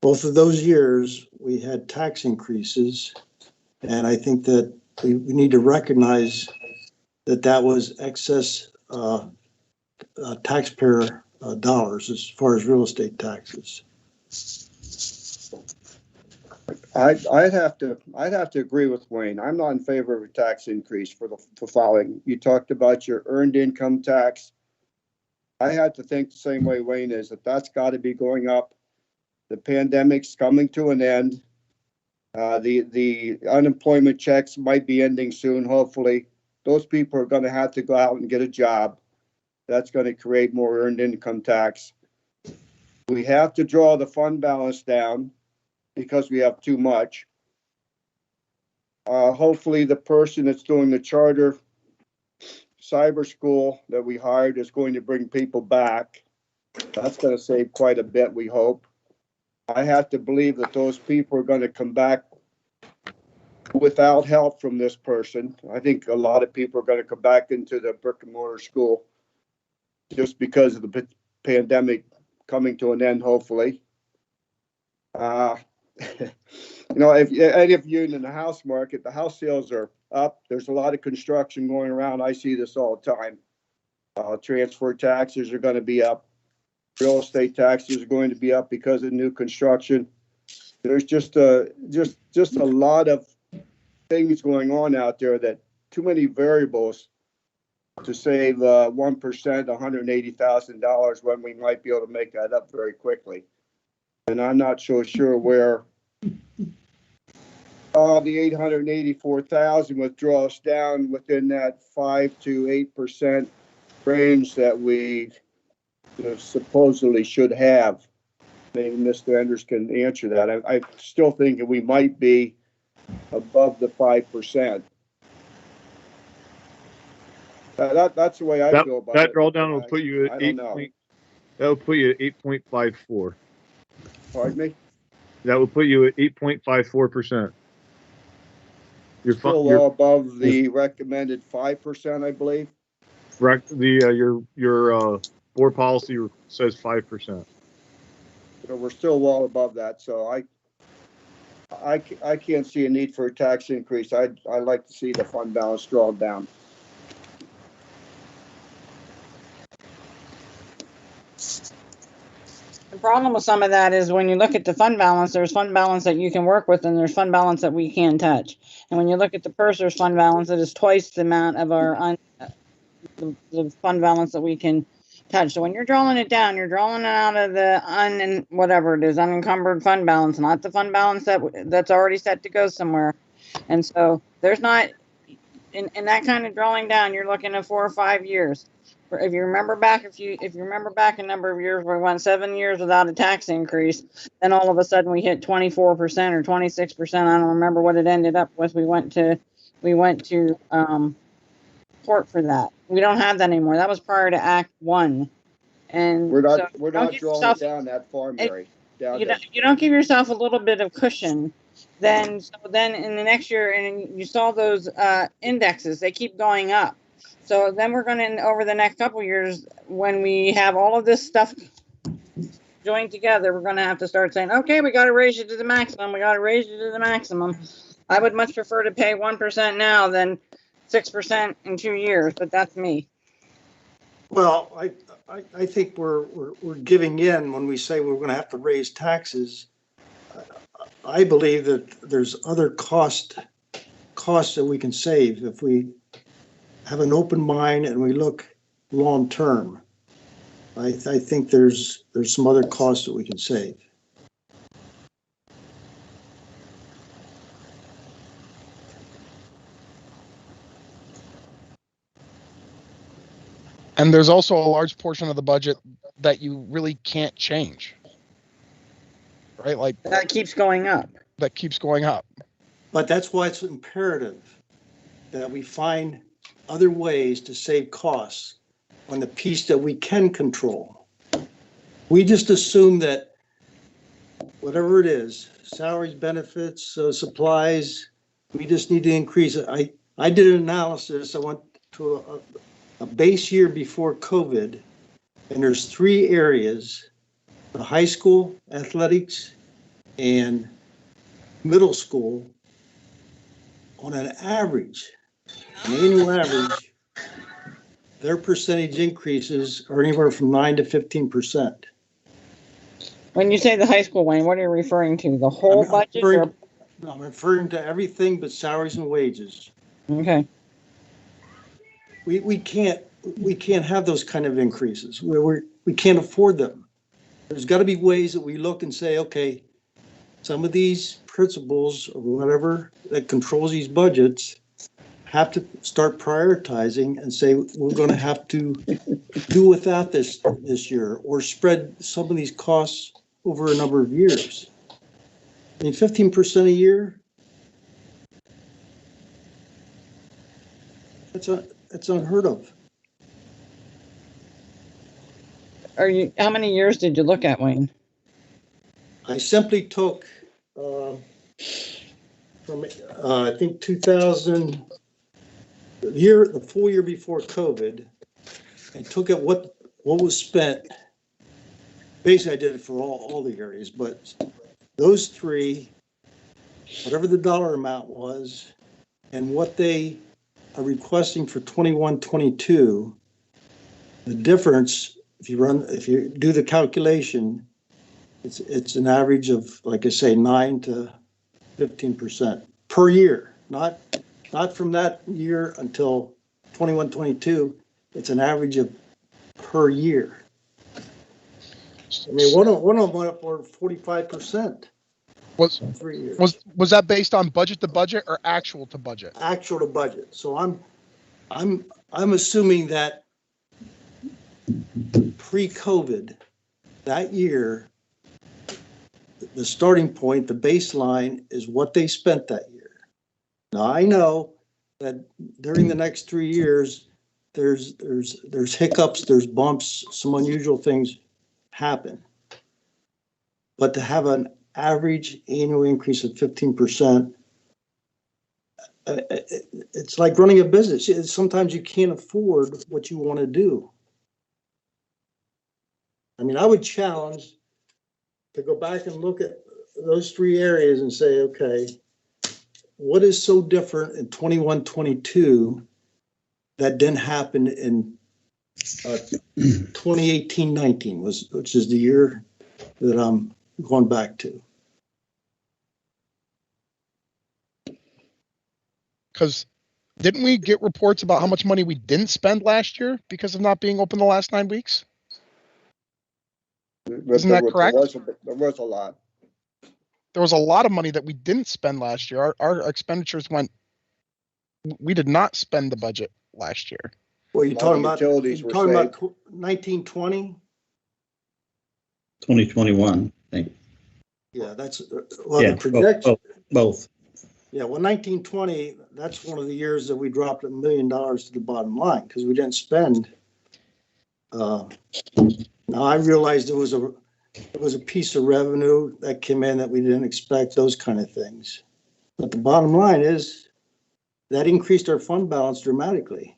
both of those years we had tax increases, and I think that we need to recognize that was excess taxpayer dollars as far as real estate taxes. I'd have to agree with Wayne. I'm not in favor of a tax increase for the following. You talked about your earned income tax. I had to think the same way Wayne is, that's got to be going up. The pandemic's coming to an end. The unemployment checks might be ending soon, hopefully. Those people are going to have to go out and get a job. That's going to create more earned income tax. We have to draw the fund balance down because we have too much. Hopefully the person that's doing the charter cyber school that we hired is going to bring people back. That's going to save quite a bit, we hope. I have to believe that those people are going to come back without help from this person. I think a lot of people are going to come back into the brick and mortar school just because of the pandemic coming to an end, hopefully. If any of you in the house market, the house sales are up. There's a lot of construction going around. I see this all the time. Transfer taxes are going to be up. Real estate taxes are going to be up because of new construction. There's just a lot of things going on out there, that too many variables to save 1%, $180,000 when we might be able to make that up very quickly. And I'm not so sure where the 884,000 would draw us down within that 5 to 8% range that we supposedly should have. Maybe Mr. Enders can answer that. I still think that we might be above the 5%. That's the way I feel about it. That drawdown will put you at 8.54. Pardon me? That will put you at 8.54%. You're still well above the recommended 5%, I believe. Your board policy says 5%. So we're still well above that. So I can't see a need for a tax increase. I'd like to see the fund balance drawn down. The problem with some of that is when you look at the fund balance, there's fund balance that you can work with and there's fund balance that we can't touch. And when you look at the purser's fund balance, it is twice the amount of our the fund balance that we can touch. So when you're drawing it down, you're drawing it out of the whatever it is, unencumbered fund balance, not the fund balance that's already set to go somewhere. And so there's not in that kind of drawing down, you're looking at 4 or 5 years. If you remember back, if you remember back a number of years where we went 7 years without a tax increase, then all of a sudden we hit 24% or 26%. I don't remember what it ended up with. We went to court for that. We don't have that anymore. That was prior to Act 1. And we're not so drawing it down that far, Mary. You don't give yourself a little bit of cushion. Then in the next year, and you saw those indexes, they keep going up. So then we're going to, over the next couple of years, when we have all of this stuff joined together, we're going to have to start saying, okay, we got to raise you to the maximum. We got to raise you to the maximum. I would much prefer to pay 1% now than 6% in 2 years, but that's me. Well, I think we're giving in when we say we're going to have to raise taxes. I believe that there's other costs that we can save if we have an open mind and we look long term. I think there's some other costs that we can save. And there's also a large portion of the budget that you really can't change. Right? Like that keeps going up. That keeps going up. But that's why it's imperative that we find other ways to save costs on the piece that we can control. We just assume that whatever it is, salaries, benefits, supplies, we just need to increase it. I did an analysis. I went to a base year before COVID, and there's 3 areas: the high school athletics and middle school. On an average, an annual average, their percentage increases are anywhere from 9 to 15%. When you say the high school, Wayne, what are you referring to? The whole budget? I'm referring to everything but salaries and wages. Okay. We can't have those kind of increases. We can't afford them. There's got to be ways that we look and say, okay, some of these principles or whatever that controls these budgets have to start prioritizing and say we're going to have to do without this year or spread some of these costs over a number of years. I mean, 15% a year, that's unheard of. How many years did you look at, Wayne? I simply took from I think 2000, the full year before COVID, and took at what was spent. Basically, I did it for all the areas, but those 3, whatever the dollar amount was, and what they are requesting for 21-22, the difference, if you do the calculation, it's an average of, like I say, 9 to 15% per year, not from that year until 21-22. It's an average of per year. I mean, one of them went up for 45%. Was 3 years. Was that based on budget to budget or actual to budget? Actual to budget. So I'm assuming that pre-COVID, that year, the starting point, the baseline is what they spent that year. Now I know that during the next 3 years, there's hiccups, there's bumps, some unusual things happen. But to have an average annual increase of 15%, it's like running a business. Sometimes you can't afford what you want to do. I mean, I would challenge to go back and look at those three areas and say, okay, what is so different in 21, 22 that didn't happen in 2018, 19, which is the year that I'm going back to. Because didn't we get reports about how much money we didn't spend last year because of not being open the last 9 weeks? Isn't that correct? There was a lot. There was a lot of money that we didn't spend last year. Our expenditures went, we did not spend the budget last year. Well, you're talking about, utilities were saved. 1920? 2021, I think. Yeah, that's, well, Yeah, the projection. both. Yeah, well, 1920, that's one of the years that we dropped $1 million to the bottom line because we didn't spend. Now I realized it was a piece of revenue that came in that we didn't expect, those kind of things. But the bottom line is that increased our fund balance dramatically.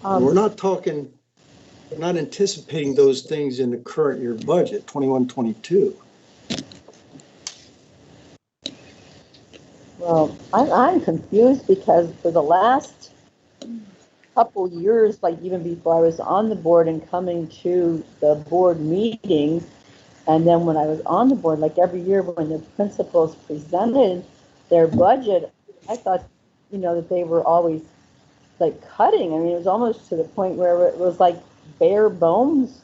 We're not anticipating those things in the current year budget, 21, 22. Well, I'm confused because for the last couple years, like even before I was on the board and coming to the board meetings, and then when I was on the board, like every year when the principals presented their budget, I thought, that they were always like cutting. I mean, it was almost to the point where it was like bare bones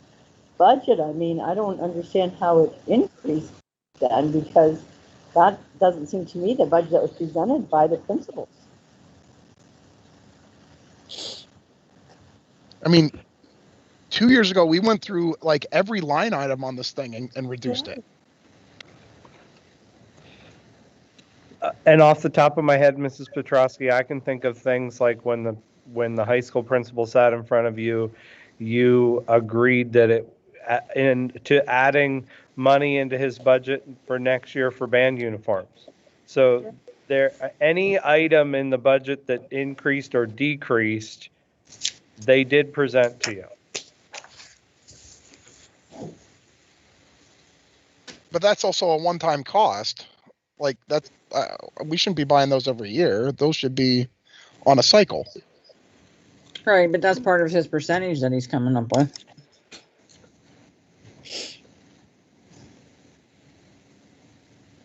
budget. I mean, I don't understand how it increased then, because that doesn't seem to me the budget that was presented by the principals. I mean, 2 years ago, we went through like every line item on this thing and reduced it. And off the top of my head, Mrs. Petrosky, I can think of things like when the high school principal sat in front of you, you agreed that to adding money into his budget for next year for band uniforms. So any item in the budget that increased or decreased, they did present to you. But that's also a one-time cost. Like that's we shouldn't be buying those every year. Those should be on a cycle. Right, but that's part of his percentage that he's coming up with.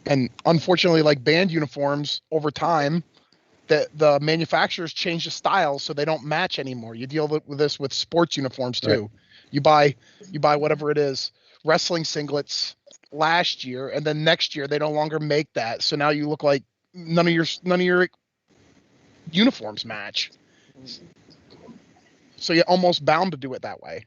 And unfortunately, like band uniforms, over time, the manufacturers change the style so they don't match anymore. You deal with this with sports uniforms too. Right. You buy whatever it is, wrestling singlets last year, and then next year they no longer make that. So now you look like none of your uniforms match. So you're almost bound to do it that way.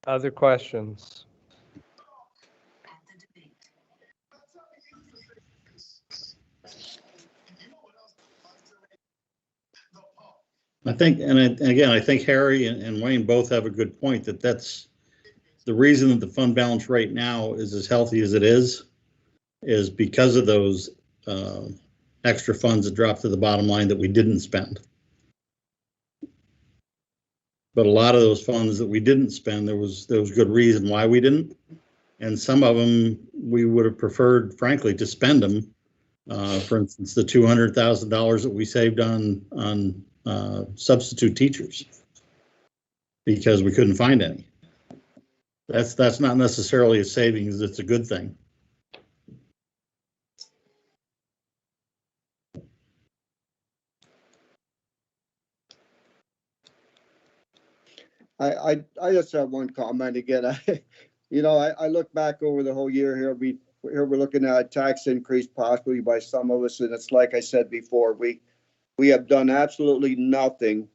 Other questions? I think, and again, I think Harry and Wayne both have a good point that's the reason that the fund balance right now is as healthy as it is because of those extra funds that dropped to the bottom line that we didn't spend. But a lot of those funds that we didn't spend, there was good reason why we didn't. And some of them we would have preferred, frankly, to spend them. For instance, the $200,000 that we saved on substitute teachers because we couldn't find any. That's not necessarily a savings. It's a good thing. I just have one comment again. I look back over the whole year here. We're looking at a tax increase possibly by some of us, and it's like I said before, we have done absolutely nothing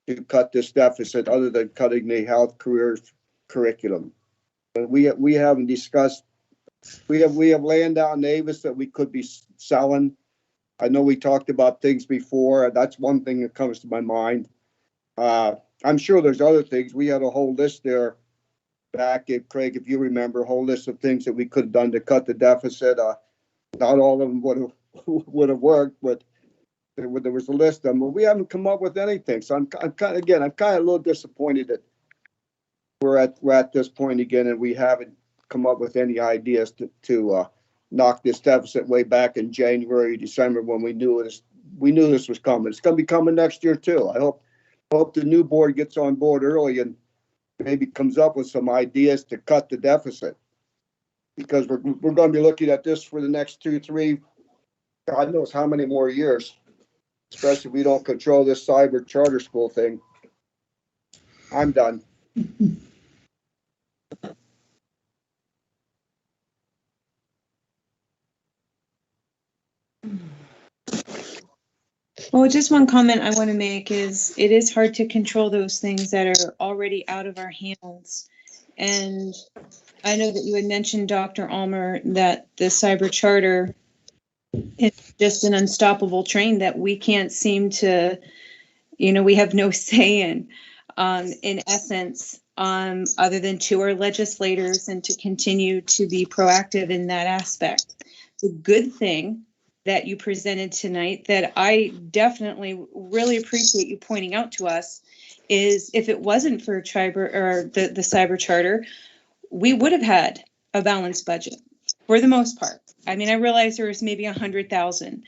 to cut this deficit other than cutting the health careers curriculum. We haven't discussed. We have land out in Avis that we could be selling. I know we talked about things before. That's one thing that comes to my mind. I'm sure there's other things. We had a whole list there back, if you remember, a whole list of things that we could have done to cut the deficit. Not all of them would would have worked, but there was a list of them, but we haven't come up with anything. So I'm kind of a little disappointed that we're at this point again, and we haven't come up with any ideas to knock this deficit way back in January, December, when we knew this was coming. It's going to be coming next year too. I hope the new board gets on board early and maybe comes up with some ideas to cut the deficit, because we're going to be looking at this for the next 2, 3, God knows how many more years, especially if we don't control this cyber charter school thing. I'm done. Well, just one comment I want to make is it is hard to control those things that are already out of our hands. And I know that you had mentioned, Dr. Almer, that the cyber charter is just an unstoppable train that we can't seem to, we have no say in essence, other than to our legislators and to continue to be proactive in that aspect. The good thing that you presented tonight that I definitely really appreciate you pointing out to us is if it wasn't for the cyber charter, we would have had a balanced budget for the most part. I mean, I realize there was maybe 100,000,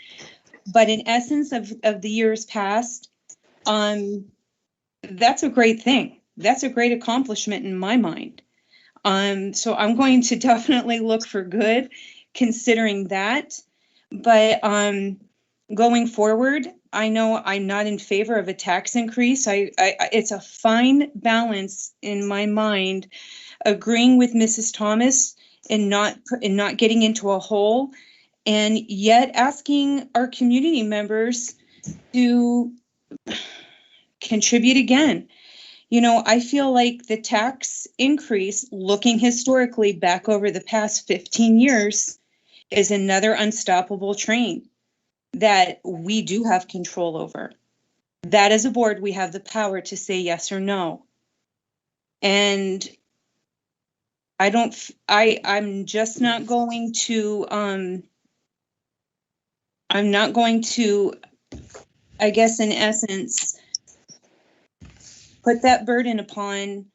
but in essence of the years past, that's a great thing. That's a great accomplishment in my mind. So I'm going to definitely look for good considering that. But going forward, I know I'm not in favor of a tax increase. It's a fine balance in my mind, agreeing with Mrs. Thomas and not getting into a hole, and yet asking our community members to contribute again. I feel like the tax increase, looking historically back over the past 15 years, is another unstoppable train that we do have control over. That as a board, we have the power to say yes or no. And I'm just not going to, I guess in essence, put that burden upon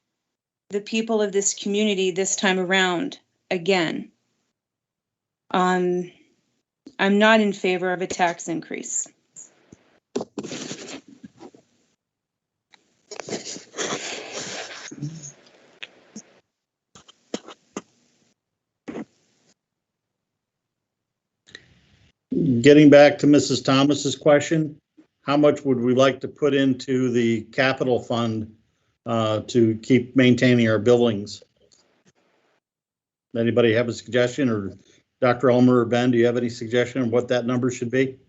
the people of this community this time around again. I'm not in favor of a tax increase. Getting back to Mrs. Thomas's question, how much would we like to put into the capital fund to keep maintaining our buildings? Anybody have a suggestion, or Dr. Ulmer or Ben, do you have any suggestion of what that number should be?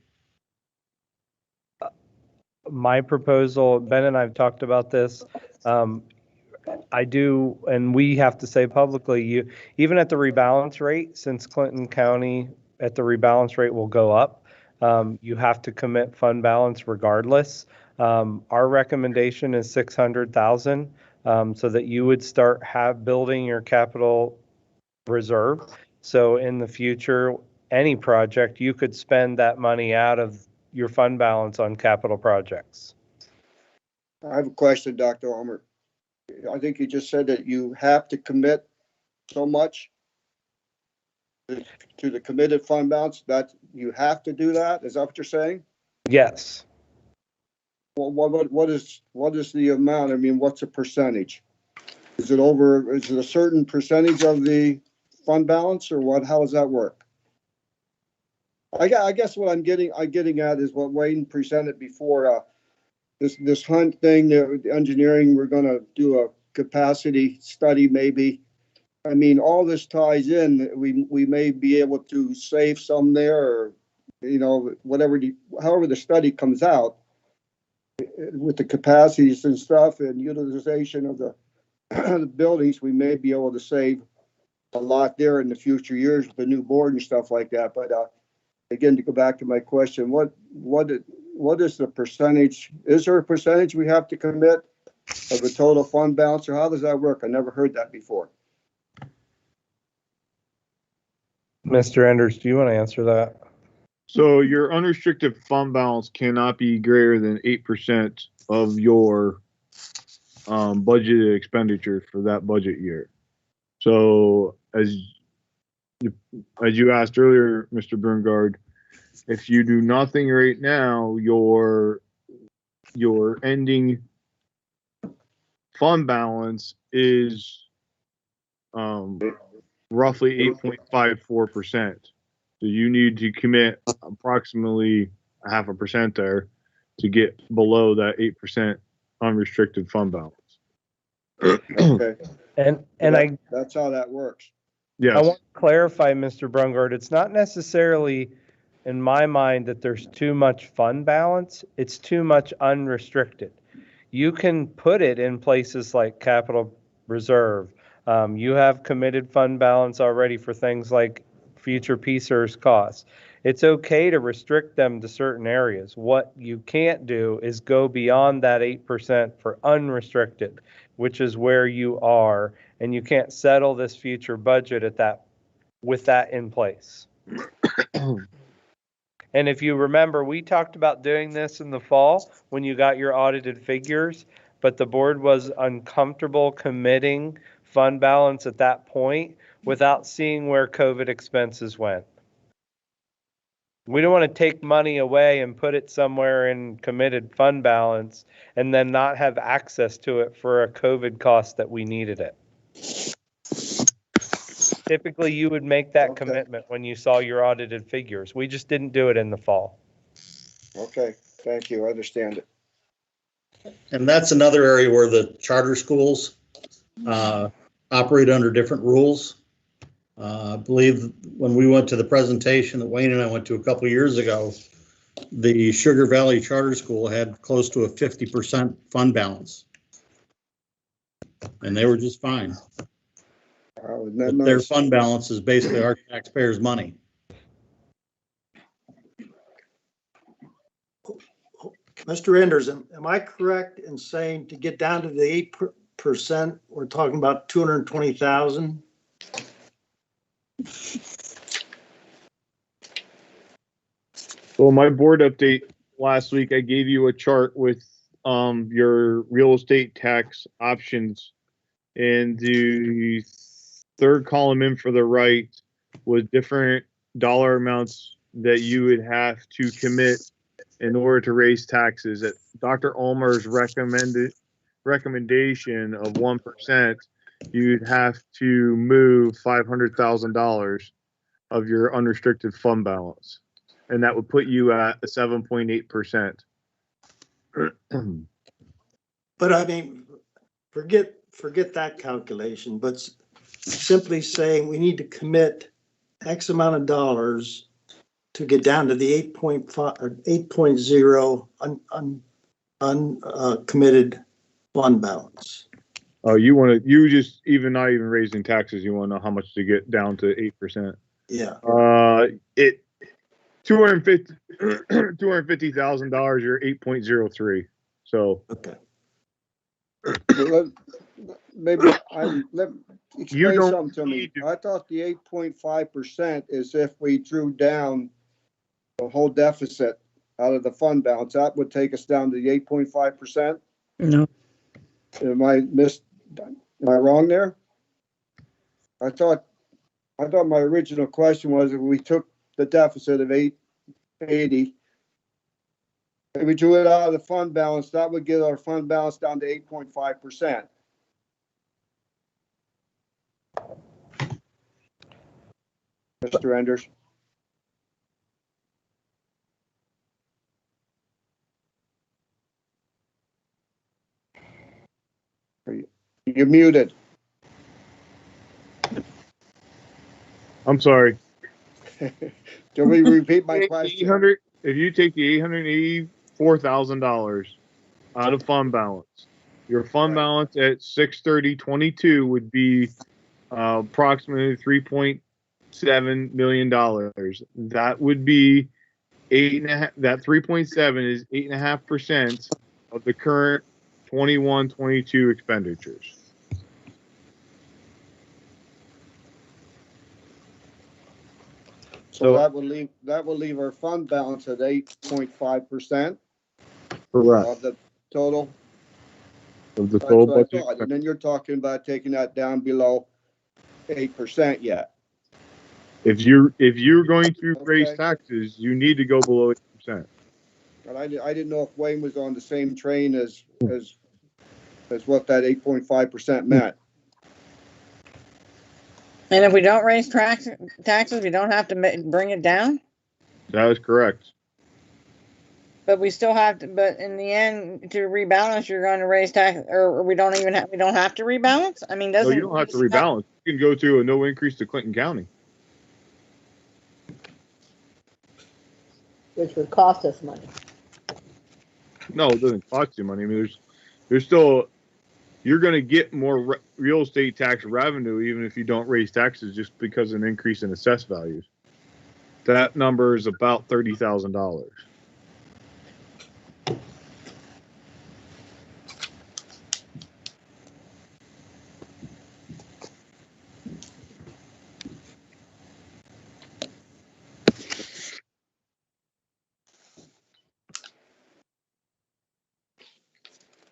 My proposal, Ben and I have talked about this. I do, and we have to say publicly, even at the rebalance rate, since Clinton County at the rebalance rate will go up, you have to commit fund balance regardless. Our recommendation is 600,000, so that you would start building your capital reserve. So in the future, any project, you could spend that money out of your fund balance on capital projects. I have a question, Dr. Ulmer. I think you just said that you have to commit so much to the committed fund balance, that you have to do that? Is that what you're saying? Yes. Well, what is the amount? I mean, what's the percentage? Is it a certain percentage of the fund balance, or what? How does that work? I guess what I'm getting at is what Wayne presented before. This hunt thing, the engineering, we're going to do a capacity study maybe. I mean, all this ties in. We may be able to save some there, or however the study comes out with the capacities and stuff and utilization of the buildings. We may be able to save a lot there in the future years with the new board and stuff like that. But again, to go back to my question, what is the percentage? Is there a percentage we have to commit of the total fund balance, or how does that work? I never heard that before. Mr. Enders, do you want to answer that? So your unrestricted fund balance cannot be greater than 8% of your budgeted expenditure for that budget year. So as you asked earlier, Mr. Berngard, if you do nothing right now, your ending fund balance is roughly 8.54%. So you need to commit approximately 0.5% there to get below that 8% unrestricted fund balance. Okay, And that's how that works. Yes. I want to clarify, Mr. Brungard, it's not necessarily in my mind that there's too much fund balance. It's too much unrestricted. You can put it in places like capital reserve. You have committed fund balance already for things like future PSERS costs. It's okay to restrict them to certain areas. What you can't do is go beyond that 8% for unrestricted, which is where you are, and you can't settle this future budget at that with that in place. And if you remember, we talked about doing this in the fall when you got your audited figures, but the board was uncomfortable committing fund balance at that point without seeing where COVID expenses went. We don't want to take money away and put it somewhere in committed fund balance and then not have access to it for a COVID cost that we needed it. Typically, you would make that commitment when you saw your audited figures. We just didn't do it in the fall. Okay, thank you. I understand it. And that's another area where the charter schools operate under different rules. I believe when we went to the presentation that Wayne and I went to a couple of years ago, the Sugar Valley Charter School had close to a 50% fund balance. And they were just fine. But Nice? their fund balance is basically our taxpayers' money. Mr. Enders, am I correct in saying to get down to the 8%, we're talking about 220,000? Well, my board update last week, I gave you a chart with your real estate tax options, and the third column in for the right was different dollar amounts that you would have to commit in order to raise taxes. At Dr. Ulmer's recommendation of 1%, you'd have to move $500,000 of your unrestricted fund balance, and that would put you at a 7.8%. But I mean, forget that calculation, but simply saying we need to commit X amount of dollars to get down to the 8.5 or 8.0 uncommitted fund balance. Oh, you just even not even raising taxes, you want to know how much to get down to 8%. Yeah. It $250,000, you're 8.03. So okay. Maybe let explain don't something to me. I thought the 8.5% is if we drew down the whole deficit out of the fund balance. That would take us down to the 8.5%. No. Am I wrong there? I thought my original question was if we took the deficit of 880, if we drew it out of the fund balance, that would get our fund balance down to 8.5%. Mr. Enders. You're muted. I'm sorry. Do we repeat my question? If you take the $884,000 out of fund balance, your fund balance at 6/30/22 would be approximately $3.7 million. That would be 8.5. That 3.7 is 8.5% of the current 21-22 expenditures. So that will leave our fund balance at 8.5% Correct. of the total. Of the That's total what I budget. thought. And then you're talking about taking that down below 8% yet. If you're going to raise Okay. taxes, you need to go below 8%. But I didn't know if Wayne was on the same train as what that 8.5% meant. And if we don't raise taxes, we don't have to bring it down? That is correct. But we still have to, but in the end, to rebalance, you're going to raise tax, or we don't have to rebalance? I mean, No, doesn't. you don't have to rebalance. You can go to a no increase to Clinton County. Which would cost us money. No, it doesn't cost you money. I mean, there's still, you're going to get more real estate tax revenue even if you don't raise taxes just because of an increase in assessed values. That number is about $30,000.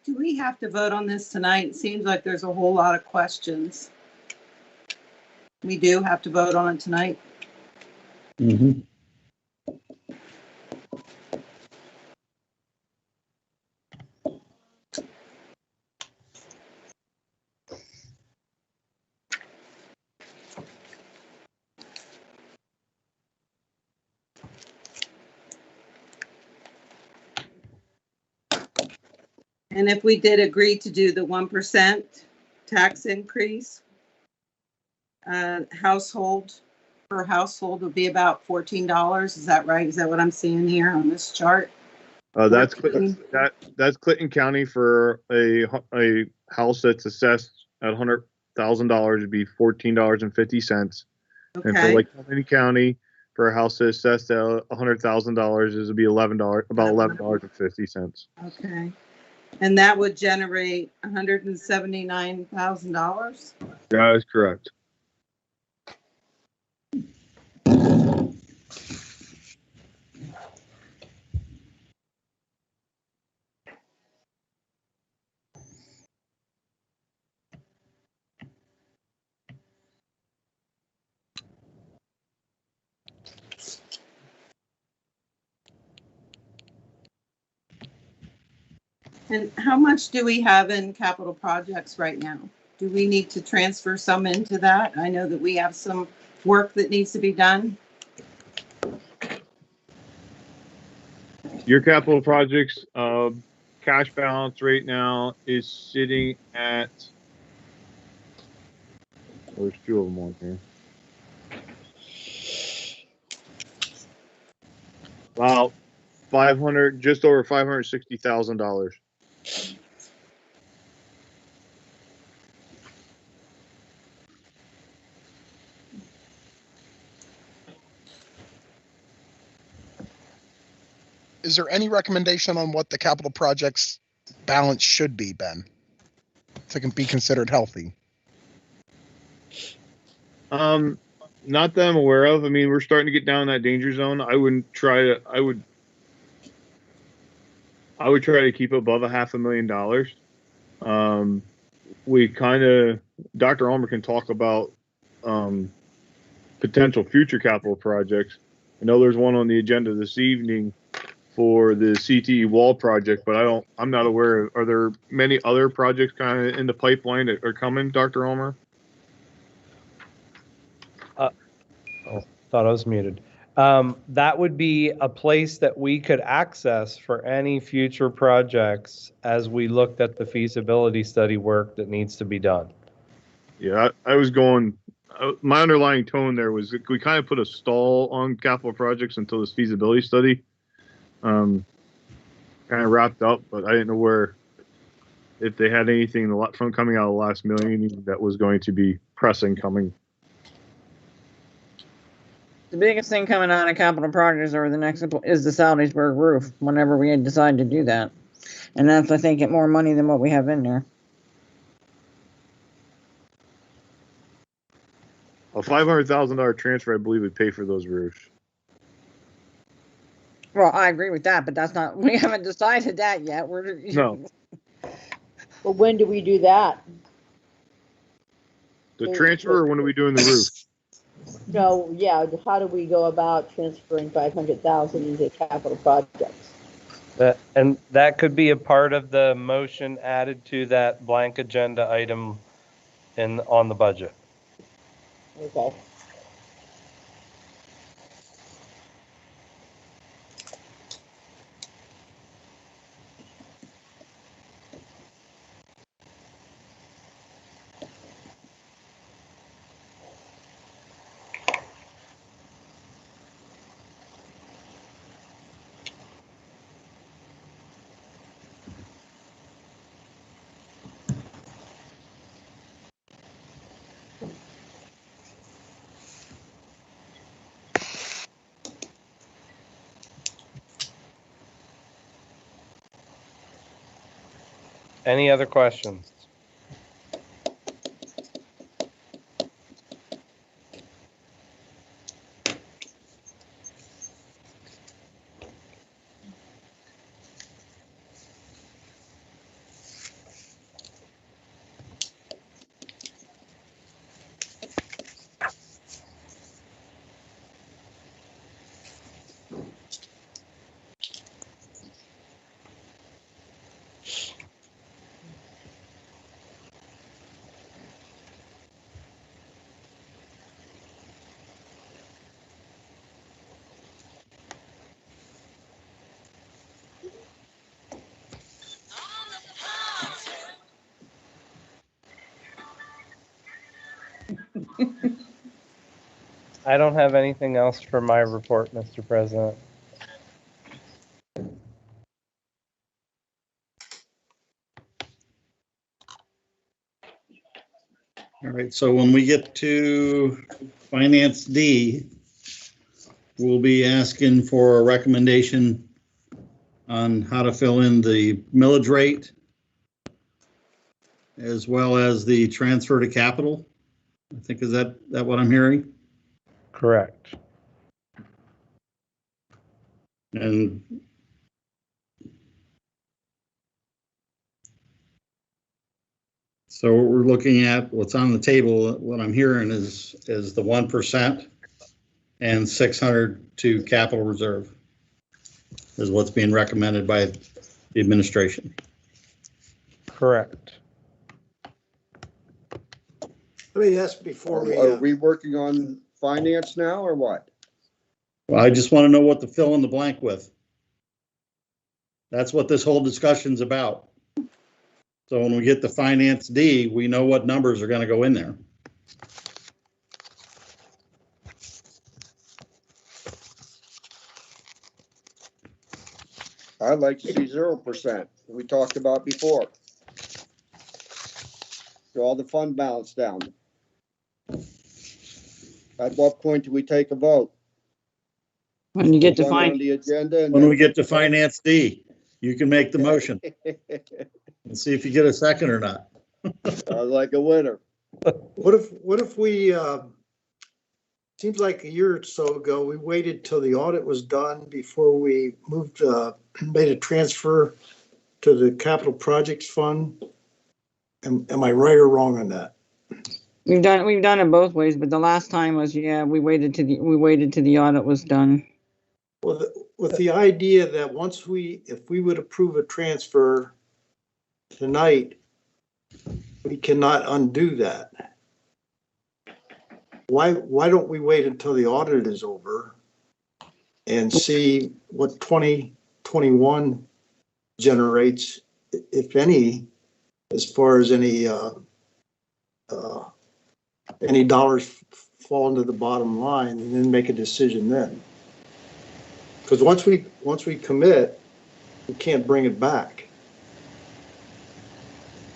Do we have to vote on this tonight? It seems like there's a whole lot of questions. We do have to vote on it tonight. Mm-hmm. And if we did agree to do the 1% tax increase, household per household would be about $14. Is that right? Is that what I'm seeing here on this chart? That's Clinton County for a house that's assessed at $100,000 would be $14.50. Okay. And for Lake County County, for a house that's assessed at $100,000, it would be about $11.50. Okay. And that would generate $179,000? That is correct. And how much do we have in capital projects right now? Do we need to transfer some into that? I know that we have some work that needs to be done. Your capital projects cash balance right now is sitting at, there's two of them on here. About just over $560,000. Is there any recommendation on what the capital projects balance should be, Ben, to be considered healthy? Not that I'm aware of. I mean, we're starting to get down in that danger zone. I would try to keep above $500,000. We kind of, Dr. Ulmer can talk about potential future capital projects. I know there's one on the agenda this evening for the CTE wall project, but I'm not aware. Are there many other projects kind of in the pipeline that are coming, Dr. Ulmer? Thought I was muted. That would be a place that we could access for any future projects as we looked at the feasibility study work that needs to be done. Yeah, I was going, my underlying tone there was we kind of put a stall on capital projects until this feasibility study kind of wrapped up, but I didn't know if they had anything from coming out of the last million that was going to be pressing coming. The biggest thing coming out of capital projects over the next is the Salisbury roof, whenever we decide to do that. And that's, I think, more money than what we have in there. A $500,000 transfer, I believe, would pay for those roofs. Well, I agree with that, but that's not, we haven't decided that yet. We're. No. Well, when do we do that? The transfer, or when are we doing the roof? No, yeah, how do we go about transferring 500,000 into capital projects? And that could be a part of the motion added to that blank agenda item on the budget. Okay. Any other questions? I don't have anything else for my report, Mr. President. All right, so when we get to Finance D, we'll be asking for a recommendation on how to fill in the millage rate, as well as the transfer to capital. I think, is that what I'm hearing? Correct. And so what we're looking at, what's on the table, what I'm hearing is the 1% and 600 to capital reserve is what's being recommended by the administration. Correct. Let me ask before we. Are we working on finance now or what? Well, I just want to know what to fill in the blank with. That's what this whole discussion's about. So when we get to Finance D, we know what numbers are going to go in there. I'd like to see 0%. We talked about before. Draw the fund balance down. At what point do we take a vote? When you get to One on find, the agenda. And When then we get to Finance D, you can make the motion and see if you get a second or not. Sounds like a winner. What if we, seems like a year or so ago, we waited till the audit was done before we moved, made a transfer to the capital projects fund? Am I right or wrong on that? we've done it both ways, but the last time was, yeah, we waited till the audit was done. Well, with the idea that if we would approve a transfer tonight, we cannot undo that. Why don't we wait until the audit is over and see what 2021 generates, if any, as far as any dollars fall into the bottom line, and then make a decision then? Because once we commit, we can't bring it back.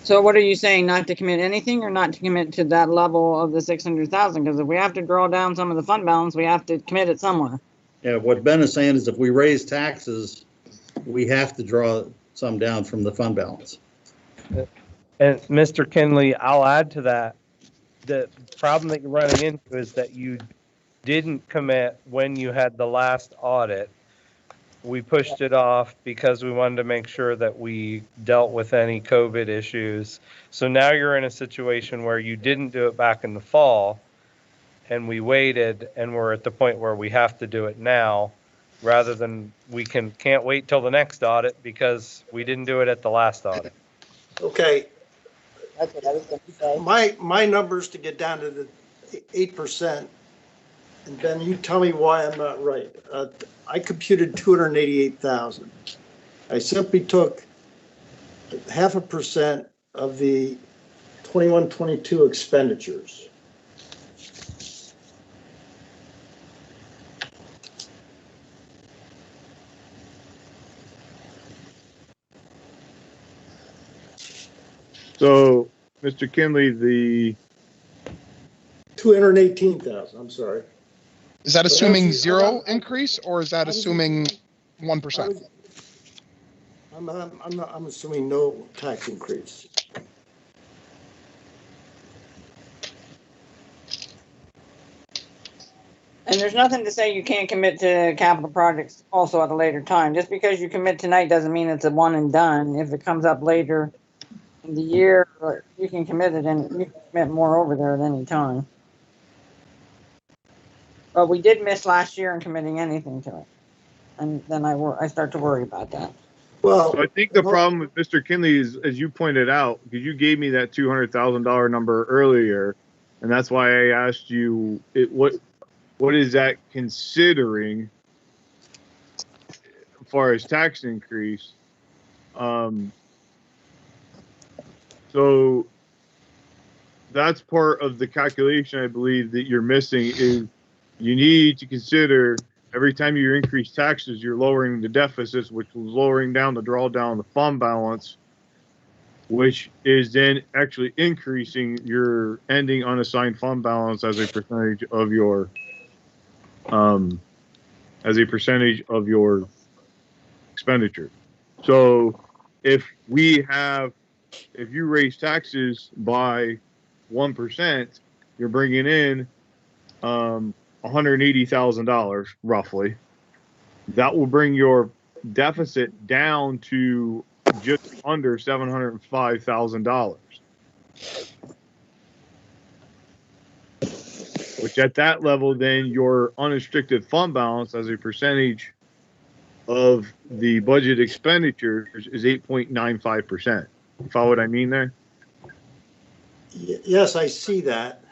So what are you saying, not to commit anything or not to commit to that level of the 600,000? Because if we have to draw down some of the fund balance, we have to commit it somewhere. Yeah, what Ben is saying is if we raise taxes, we have to draw some down from the fund balance. And Mr. Kinley, I'll add to that. The problem that you're running into is that you didn't commit when you had the last audit we pushed it off because we wanted to make sure that we dealt with any COVID issues. So now you're in a situation where you didn't do it back in the fall, and we waited, and we're at the point where we have to do it now, rather than can't wait till the next audit because we didn't do it at the last audit. Okay, That's what I was going to say. my numbers to get down to the 8%, and Ben, you tell me why I'm not right. I computed 288,000. I simply took 0.5% of the 21-22 expenditures. So, Mr. Kinley, the 218,000, I'm sorry. Is that But assuming actually, zero increase, or is that assuming 1%? I'm assuming no tax increase. And there's nothing to say you can't commit to capital projects also at a later time. Just because you commit tonight doesn't mean it's a one and done. If it comes up later in the year, you can commit it and you can commit more over there at any time. But we did miss last year in committing anything to it. And then I start to worry about that. Well, So I think the problem with Mr. Kinley is, as you pointed out, because you gave me that $200,000 number earlier, and that's why I asked you what is that considering as far as tax increase? So that's part of the calculation I believe that you're missing is you need to consider every time you increase taxes, you're lowering the deficits, which was lowering down the drawdown the fund balance, which is then actually increasing your ending unassigned fund balance as a percentage of your expenditure. So if you raise taxes by 1%, you're bringing in $180,000 roughly. That will bring your deficit down to just under $705,000. Which at that level, then your unrestricted fund balance as a percentage of the budget expenditures is 8.95%. You follow what I mean there? yes, I see that,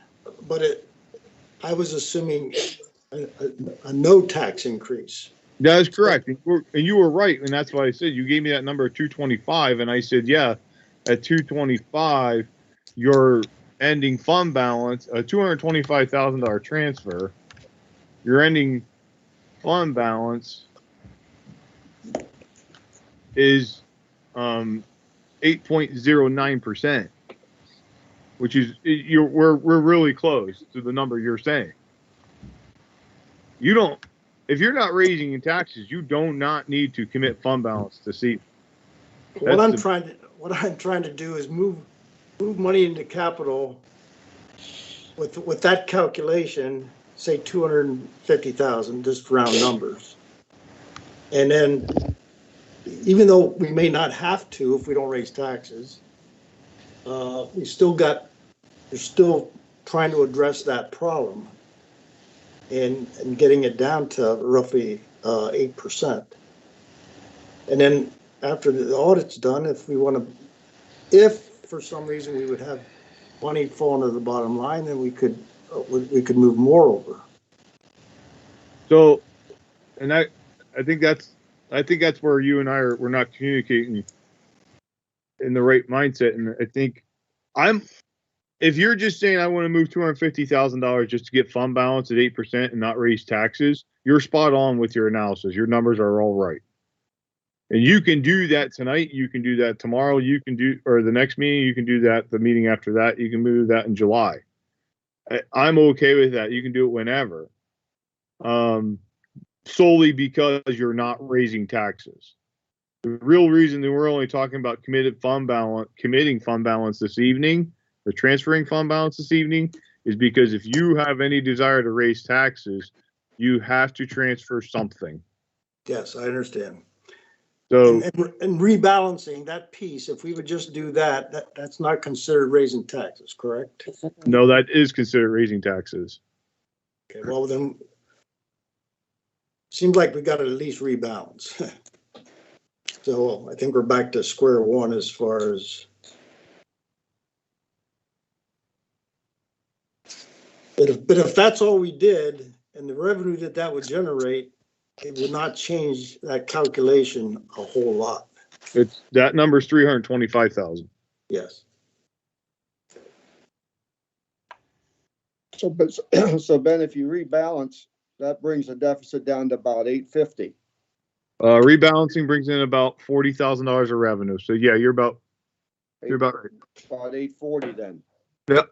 but I was assuming a no tax increase. That is correct. And you were right. And that's why I said you gave me that number of 225. And I said, yeah, at 225, your ending fund balance, a $225,000 transfer, your ending fund balance is 8.09%, which is we're really close to the number you're saying. If you're not raising your taxes, you do not need to commit fund balance to see. What I'm trying to do is move money into capital with that calculation, say 250,000, just round numbers. And then even though we may not have to if we don't raise taxes, you're still trying to address that problem and getting it down to roughly 8%. And then after the audit's done, if for some reason we would have money fall into the bottom line, then we could move more over. So, and I think that's where you and we're not communicating in the right mindset. And I think if you're just saying I want to move $250,000 just to get fund balance at 8% and not raise taxes, you're spot on with your analysis. Your numbers are all right. And you can do that tonight. You can do that tomorrow. Or the next meeting, you can do that. The meeting after that, you can move that in July. I'm okay with that. You can do it whenever. Solely because you're not raising taxes. The real reason that we're only talking about committing fund balance this evening, or transferring fund balance this evening, is because if you have any desire to raise taxes, you have to transfer something. Yes, I understand. So And rebalancing that piece, if we would just do that, that's not considered raising taxes, correct? no, that is considered raising taxes. Okay, well then, seems like we got to at least rebalance. So I think we're back to square one as far as. But if that's all we did and the revenue that would generate, it would not change that calculation a whole lot. It's that number's 325,000. Yes. So, but, so Ben, if you rebalance, that brings the deficit down to about 850. Rebalancing brings in about $40,000 of revenue. So yeah, you're about right. About 840 then. Yep.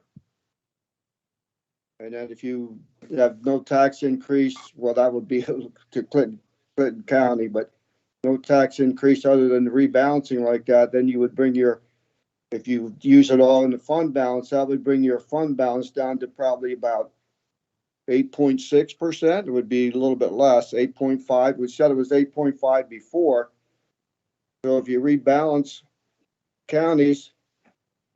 And then if you have no tax increase, well, that would be to Clinton County, but no tax increase other than the rebalancing like that, then you would bring your, if you use it all in the fund balance, that would bring your fund balance down to probably about 8.6%. It would be a little bit less, 8.5. We said it was 8.5 before. So if you rebalance counties,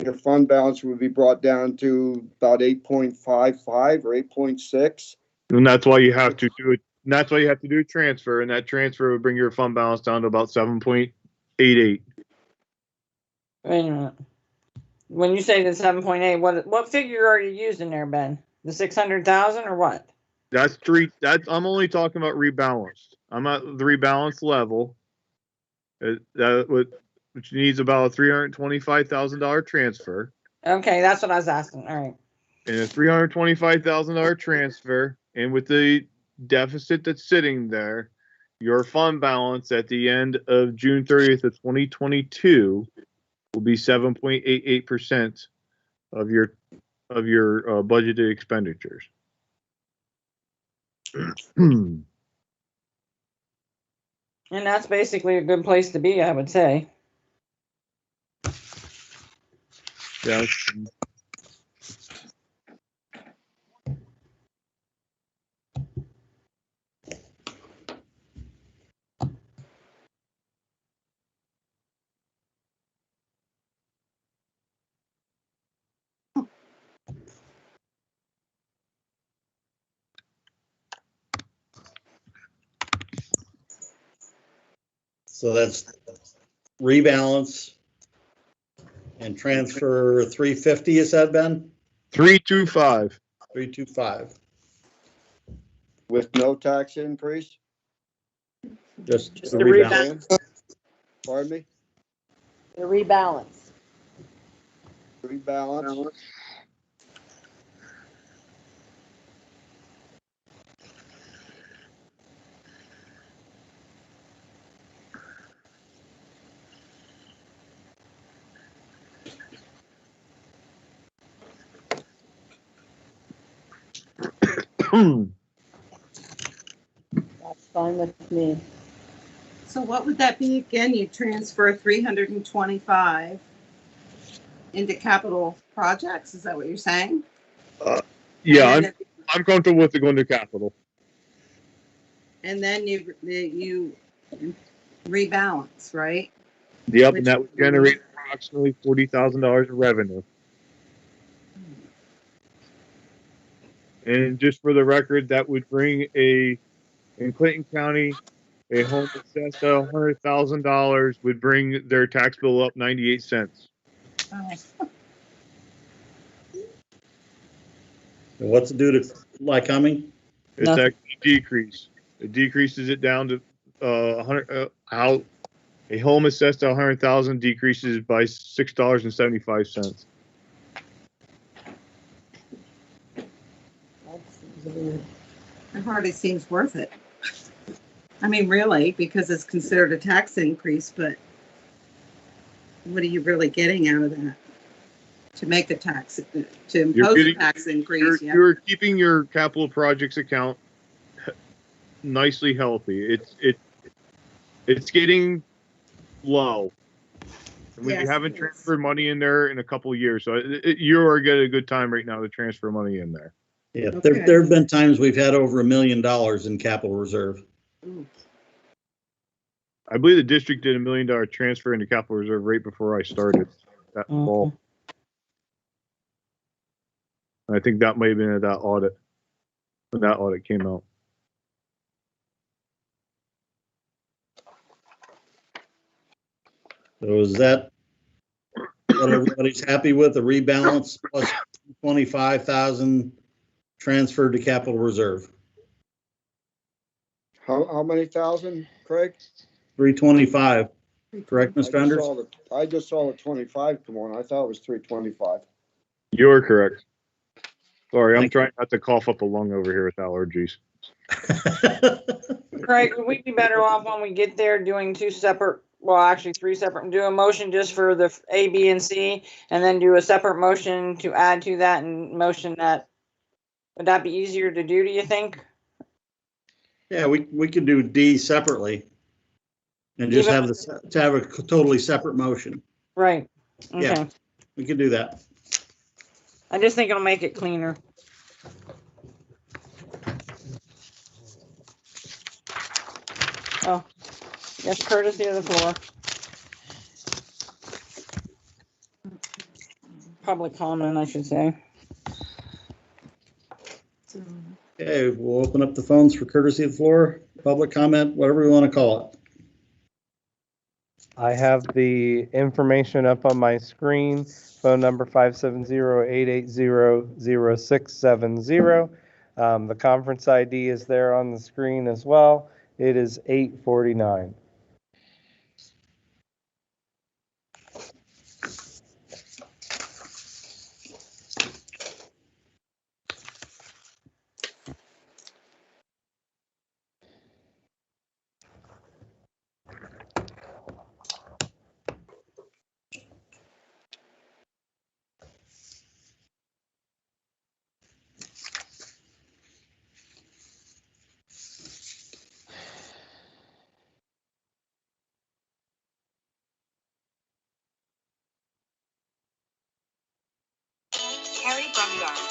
your fund balance would be brought down to about 8.55 or 8.6. And that's why you have to do it. And that's why you have to do a transfer, and that transfer would bring your fund balance down to about 7.88. Wait a minute. When you say the 7.8, what figure are you using there, Ben? The 600,000 or what? That's I'm only talking about rebalanced. I'm at the rebalanced level. Which needs about a $325,000 transfer. Okay, that's what I was asking. All right. And a $325,000 transfer, and with the deficit that's sitting there, your fund balance at the end of June 30th of 2022 will be 7.88% of your budgeted expenditures. And that's basically a good place to be, I would say. Yeah. So that's rebalance and transfer 350, is that, Ben? 325. 325. With no tax increase? Just Just the the rebalance. Pardon me? The rebalance. Rebalance. That's fine with me. So what would that be again? You transfer 325 into capital projects? Is that what you're saying? Yeah, I'm comfortable with it going to capital. And then you rebalance, right? Yep, and that would generate approximately $40,000 of revenue. And just for the record, that would bring in Clinton County, a home assessed at $100,000 would bring their tax bill up 98 cents. Oh. What's it do to Lycoming? It's actually a decrease. It decreases it down to 100. How a home assessed at 100,000 decreases by $6.75. It hardly seems worth it. I mean, really, because it's considered a tax increase, but what are you really getting out of that? To make the tax, to impose a tax increase. You're keeping your capital projects account nicely healthy. It's getting low. And we haven't transferred money in there in a couple of years, so you are getting a good time right now to transfer money in there. Yeah, there have been times we've had over $1 million in capital reserve. Ooh. I believe the district did $1 million transfer into capital reserve right before I started that fall. I think that might have been at that audit when that audit came out. So is that what everybody's happy with, the rebalance plus 25,000 transferred to capital reserve? How many thousand, Craig? 325, correct, Mr. Enders? I just saw the 25 come on. I thought it was 325. You're correct. Sorry, I'm trying not to cough up a lung over here with allergies. Craig, would we be better off when we get there doing two separate, well, actually three separate, do a motion just for the A, B, and C, and then do a separate motion to add to that and motion that? Would that be easier to do, do you think? Yeah, we could do D separately and just have a totally separate motion. Right. Okay. Yeah, we could do that. I just think it'll make it cleaner. Oh, yes, courtesy of the floor. Public comment, I should say. Okay, we'll open up the phones for courtesy of the floor, public comment, whatever we want to call it. I have the information up on my screen. Phone number 570-880-0670. The conference ID is there on the screen as well. It is 849. Harry Brumyard.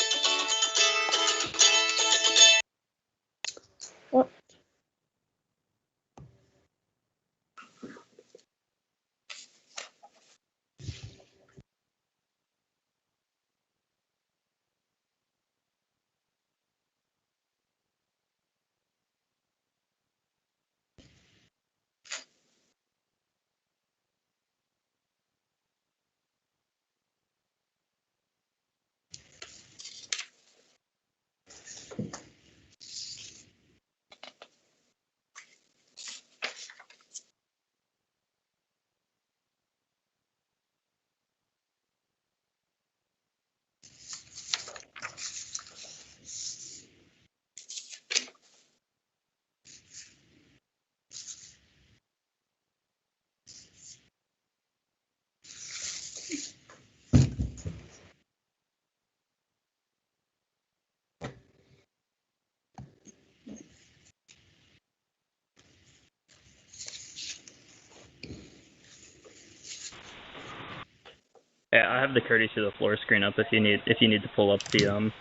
Yeah, I have the courtesy of the floor screen up if you need to pull up the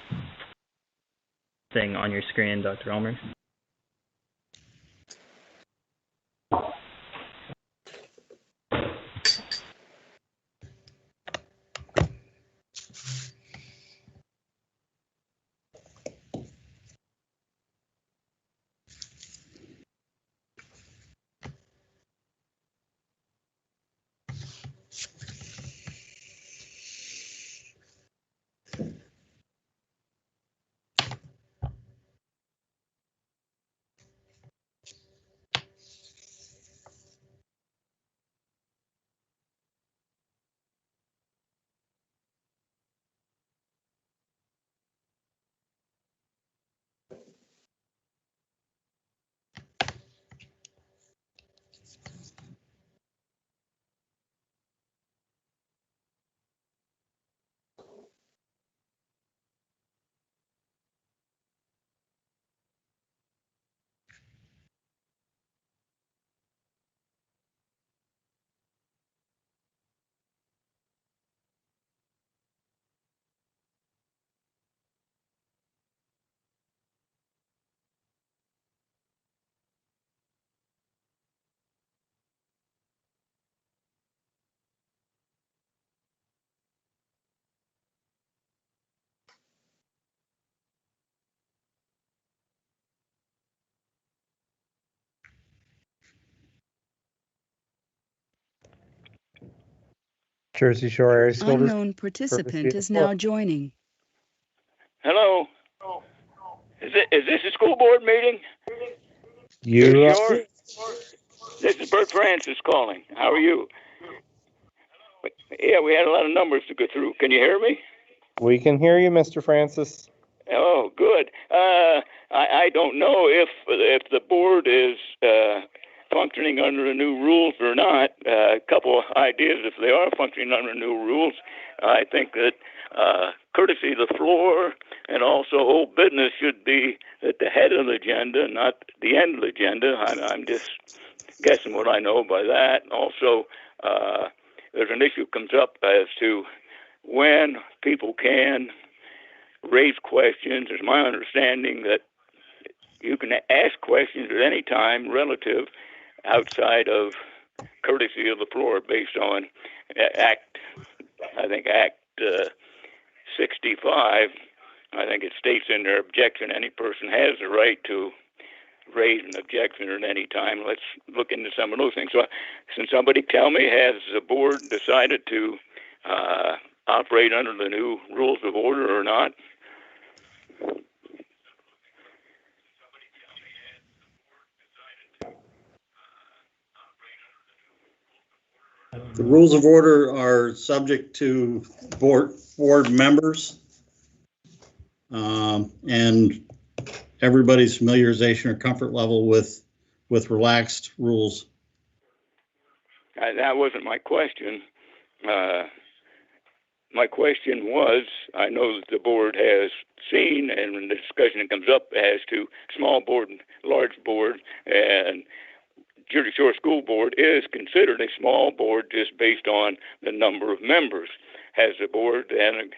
thing on your screen, Dr. Ulmer. Jersey Shore Area School District. Unknown participant is now joining. Hello. Is this a school board meeting? You sure? This is Bert Francis calling. How are you? Yeah, we had a lot of numbers to go through. Can you hear me? We can hear you, Mr. Francis. Oh, good. I don't know if the board is functioning under the new rules or not. A couple of ideas. If they are functioning under new rules, I think that courtesy of the floor and also old business should be at the head of the agenda, not the end of the agenda. I'm just guessing what I know by that. Also, there's an issue comes up as to when people can raise questions. It's my understanding that you can ask questions at any time relative outside of courtesy of the floor based on Act 65. I think it states in their objection any person has the right to raise an objection at any time. Let's look into some of those things. So, since somebody tell me, has the board decided to operate under the new rules of order or not? The rules of order are subject to board members and everybody's familiarization or comfort level with relaxed rules. That wasn't my question. My question was, I know that the board has seen, and when the discussion comes up as to small board and large board, and Jersey Shore School Board is considered a small board just based on the number of members. Has the board then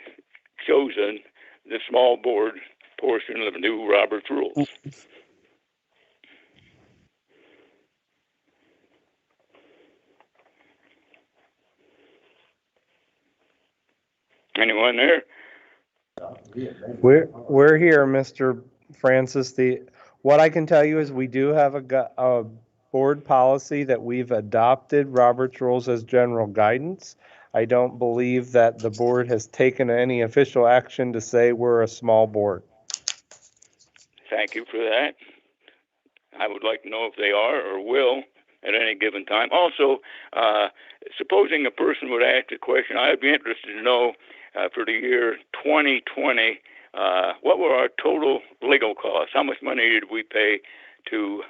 chosen the small board portion of the new Robert's rules? Anyone there? We're here, Mr. Francis. What I can tell you is we do have a board policy that we've adopted Robert's rules as general guidance. I don't believe that the board has taken any official action to say we're a small board. Thank you for that. I would like to know if they are or will at any given time. Also, supposing a person would ask a question, I'd be interested to know for the year 2020, what were our total legal costs? How much money did we pay to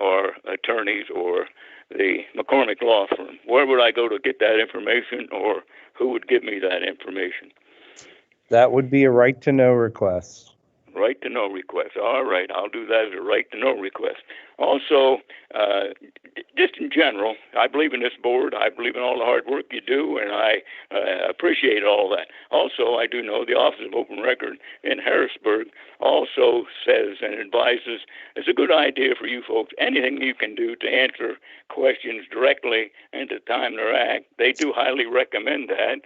our attorneys or the McCormick Law Firm? Where would I go to get that information, or who would give me that information? That would be a right to know request. Right to know request. All right, I'll do that as a right to know request. Also, just in general, I believe in this board. I believe in all the hard work you do, and I appreciate all that. Also, I do know the Office of Open Record in Harrisburg also says and advises it's a good idea for you folks, anything you can do to answer questions directly and to time their act. They do highly recommend that.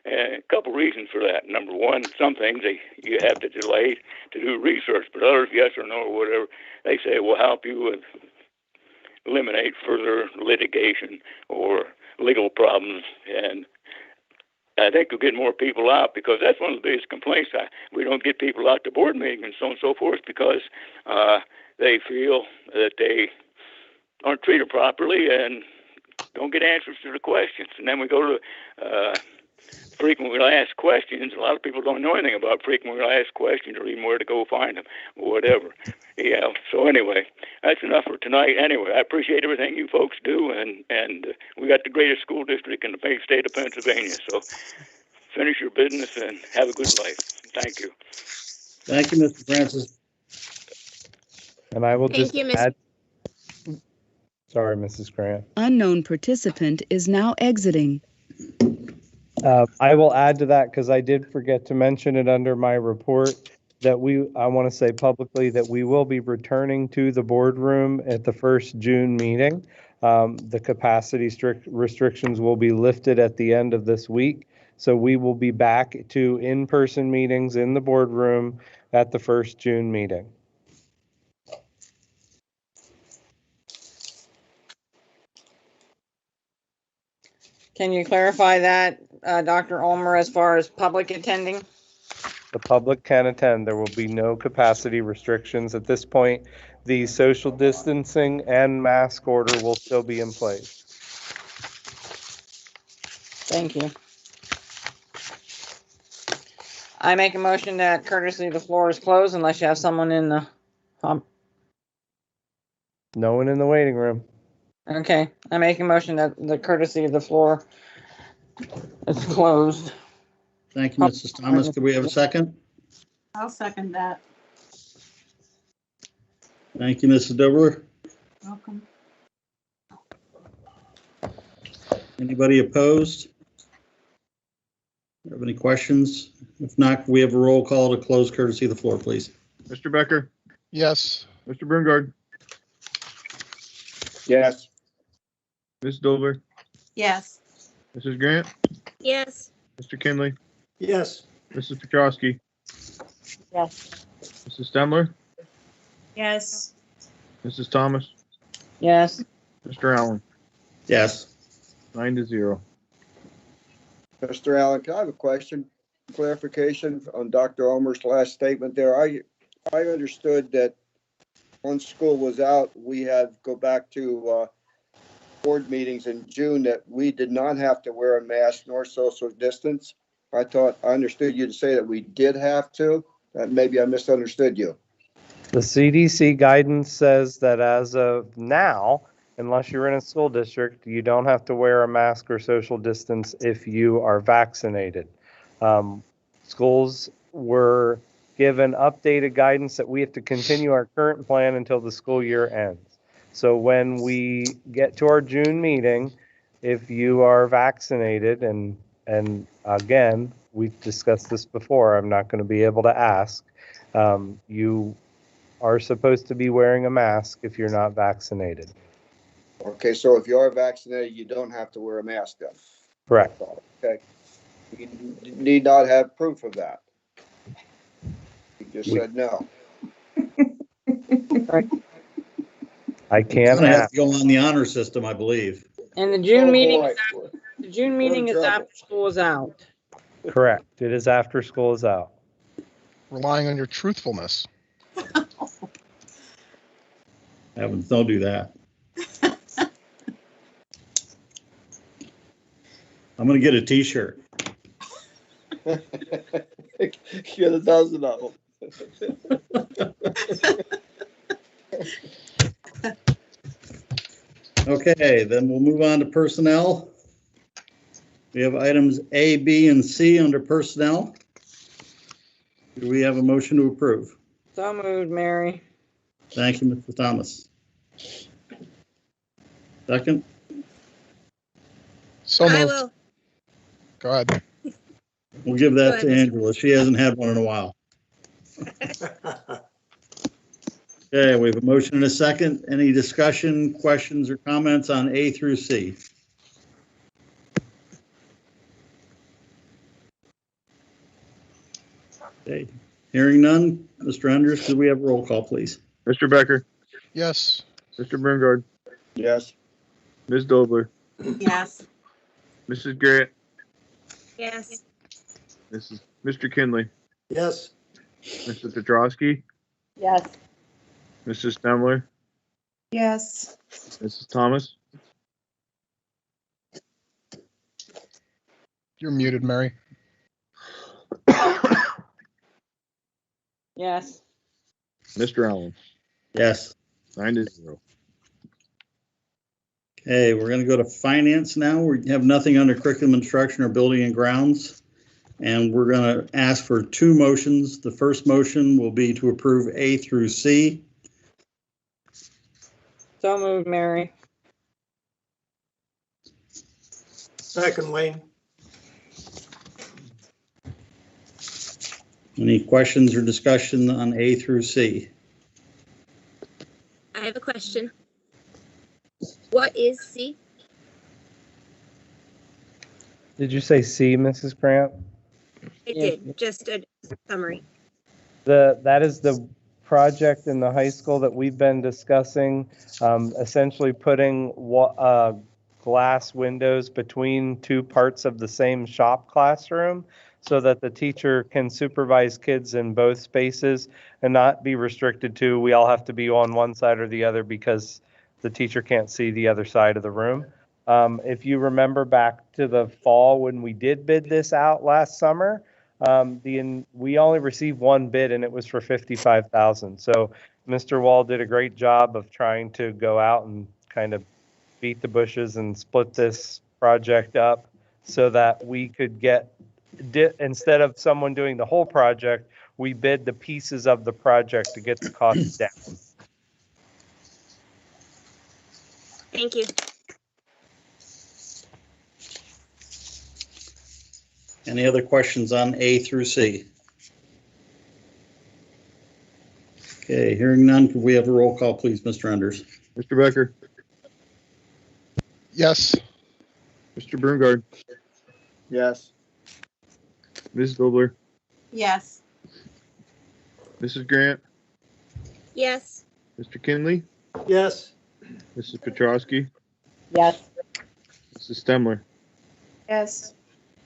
A couple reasons for that. Number one, some things you have to delay to do research, but others, yes or no or whatever, they say will help you eliminate further litigation or legal problems. And I think we'll get more people out, because that's one of the biggest complaints. We don't get people out to board meetings and so on and so forth because they feel that they aren't treated properly and don't get answers to the questions. And then we go to frequently asked questions. A lot of people don't know anything about frequently asked questions or even where to go find them or whatever. Yeah. So anyway, that's enough for tonight. Anyway, I appreciate everything you folks do, and we got the greatest school district in the state of Pennsylvania. So finish your business and have a good life. Thank you. Thank you, Mr. Francis. And I will Thank just you, add. Sorry, Mrs. Grant. Unknown participant is now exiting. I will add to that, because I did forget to mention it under my report, that I want to say publicly that we will be returning to the boardroom at the first June meeting. The capacity restrictions will be lifted at the end of this week. So we will be back to in-person meetings in the boardroom at the first June meeting. Can you clarify that Dr. Ulmer, as far as public attending? The public can attend. There will be no capacity restrictions. At this point, the social distancing and mask order will still be in place. Thank you. I make a motion that courtesy the floor is closed unless you have someone in the, No one in the waiting room. okay. I make a motion that the courtesy of the floor is closed. Thank you, Mrs. Thomas. Could we have a second? I'll second that. Thank you, Mrs. Dobler. Welcome. Anybody opposed? Have any questions? If not, can we have a roll call to close courtesy of the floor, please? Mr. Becker, Yes. Mr. Brungard, Yes. Ms. Dover, Yes. Mrs. Grant, Yes. Mr. Kinley, Yes. Mrs. Petrowski, Yes. Mrs. Stemler, Yes. Mrs. Thomas, Yes. Mr. Allen, Yes. 9-0. Mr. Allen, can I have a question, clarification on Dr. Ulmer's last statement there? I understood that once school was out, we had to go back to board meetings in June that we did not have to wear a mask nor social distance. I understood you to say that we did have to. Maybe I misunderstood you. The CDC guidance says that as of now, unless you're in a school district, you don't have to wear a mask or social distance if you are vaccinated. Schools were given updated guidance that we have to continue our current plan until the school year ends. So when we get to our June meeting, if you are vaccinated, and again, we've discussed this before, I'm not going to be able to ask, you are supposed to be wearing a mask if you're not vaccinated. Okay, so if you are vaccinated, you don't have to wear a mask then? Correct. Okay. You need not have proof of that. You just said no. I can't Gonna have ask. to go on the honor system, I believe. And the June Oh, meeting, boy. the June meeting is trouble. after school is out. Correct. It is after school is out. Relying on your truthfulness. Heavens, don't do that. I'm gonna get a t-shirt. Get a dozen of them. Okay, then we'll move on to personnel. We have items A, B, and C under personnel. Do we have a motion to approve? So moved, Mary. Thank you, Mr. Thomas. Second? So I moved. will. Go ahead. We'll give Go that ahead, to Mr. Angela. She hasn't had one in a while. Okay, we have a motion and a second. Any discussion, questions, or comments on A through C? Okay, hearing none. Mr. Enders, could we have a roll call, please? Mr. Becker, Yes. Mr. Brungard, Yes. Ms. Dobler, Yes. Mrs. Grant, Yes. Mr. Kinley, Yes. Mrs. Petrowski, Yes. Mrs. Stemler, Yes. Mrs. Thomas, You're muted, Mary. Yes. Mr. Allen, Yes. 9-0. Okay, we're going to go to finance now. We have nothing under curriculum instruction or building and grounds. And we're going to ask for two motions. The first motion will be to approve A through C. So moved, Mary. Second, Wayne. Any questions or discussion on A through C? I have a question. What is C? Did you say C, Mrs. Grant? I did, just a summary. That is the project in the high school that we've been discussing, essentially putting glass windows between two parts of the same shop classroom so that the teacher can supervise kids in both spaces and not be restricted to, we all have to be on one side or the other because the teacher can't see the other side of the room. If you remember back to the fall when we did bid this out last summer, we only received one bid and it was for $55,000. So Mr. Wall did a great job of trying to go out and kind of beat the bushes and split this project up so that we could get, instead of someone doing the whole project, we bid the pieces of the project to get the cost down. Thank you. Any other questions on A through C? Okay, hearing none, could we have a roll call, please, Mr. Enders? Mr. Becker, Yes. Mr. Brungard, Yes. Ms. Dobler, Yes. Mrs. Grant, Yes. Mr. Kinley, Yes. Mrs. Petrowski, Yes. Mrs. Stemler, Yes.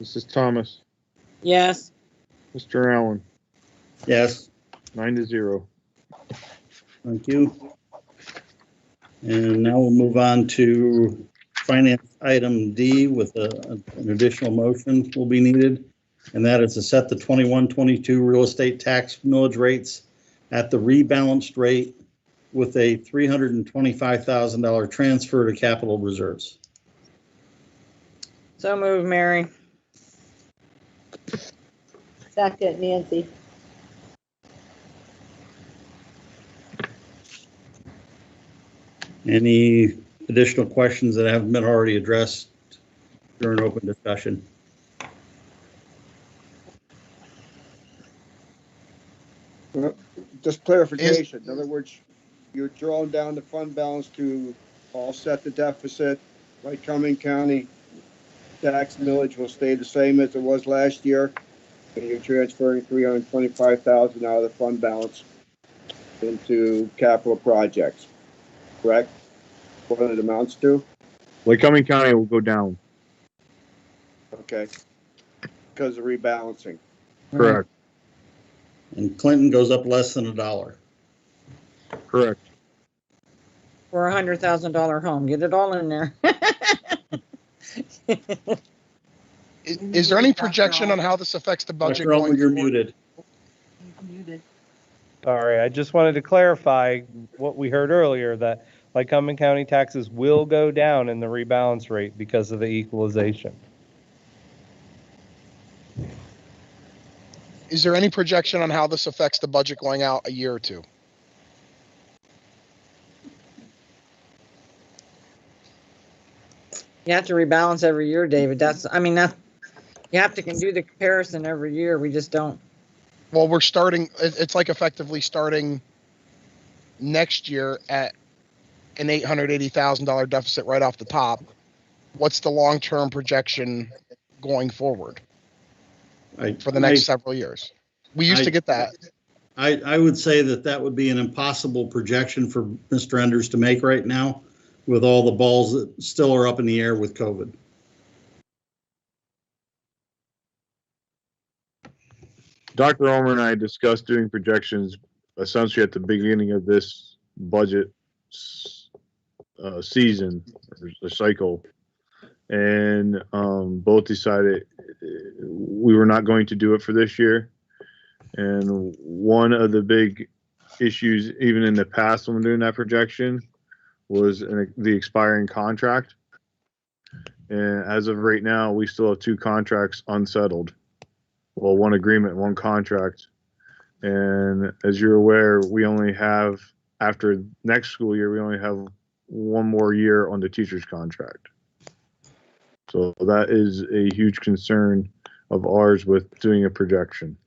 Mrs. Thomas, Yes. Mr. Allen, Yes. 9-0. Thank you. And now we'll move on to finance item D with an additional motion will be needed. And that is to set the 21-22 real estate tax millage rates at the rebalanced rate with a $325,000 transfer to capital reserves. So move, Mary. Second, Nancy. Any additional questions that haven't been already addressed during open discussion? Just clarification. In other words, you're drawing down the fund balance to offset the deficit. Lycoming County tax millage will stay the same as it was last year. And you're transferring $325,000 out of the fund balance into capital projects, correct? What it amounts to? Lycoming County will go down. Okay. Because of rebalancing. Correct. And Clinton goes up less than $1. Correct. For a $100,000 home. Get it all in there. Is there any projection on how this affects the budget Dr. Ullman, going you're forward? muted. Muted. Sorry, I just wanted to clarify what we heard earlier, that Lycoming County taxes will go down in the rebalance rate because of the equalization. Is there any projection on how this affects the budget going out a year or two? You have to rebalance every year, David. That's, I mean, that you have to do the comparison every year. We just don't. Well, we're starting, it's like effectively starting next year at an $880,000 deficit right off the top. What's the long-term projection going forward for the next several years? We used to get that. I would say that would be an impossible projection for Mr. Enders to make right now with all the balls that still are up in the air with COVID. Dr. Ulmer and I discussed doing projections essentially at the beginning of this budget season or cycle, and both decided we were not going to do it for this year. And one of the big issues, even in the past when doing that projection, was the expiring contract. And as of right now, we still have 2 contracts unsettled. Well, 1 agreement, 1 contract. And as you're aware, we only have, after next school year, we only have 1 more year on the teacher's contract. So that is a huge concern of ours with doing a projection.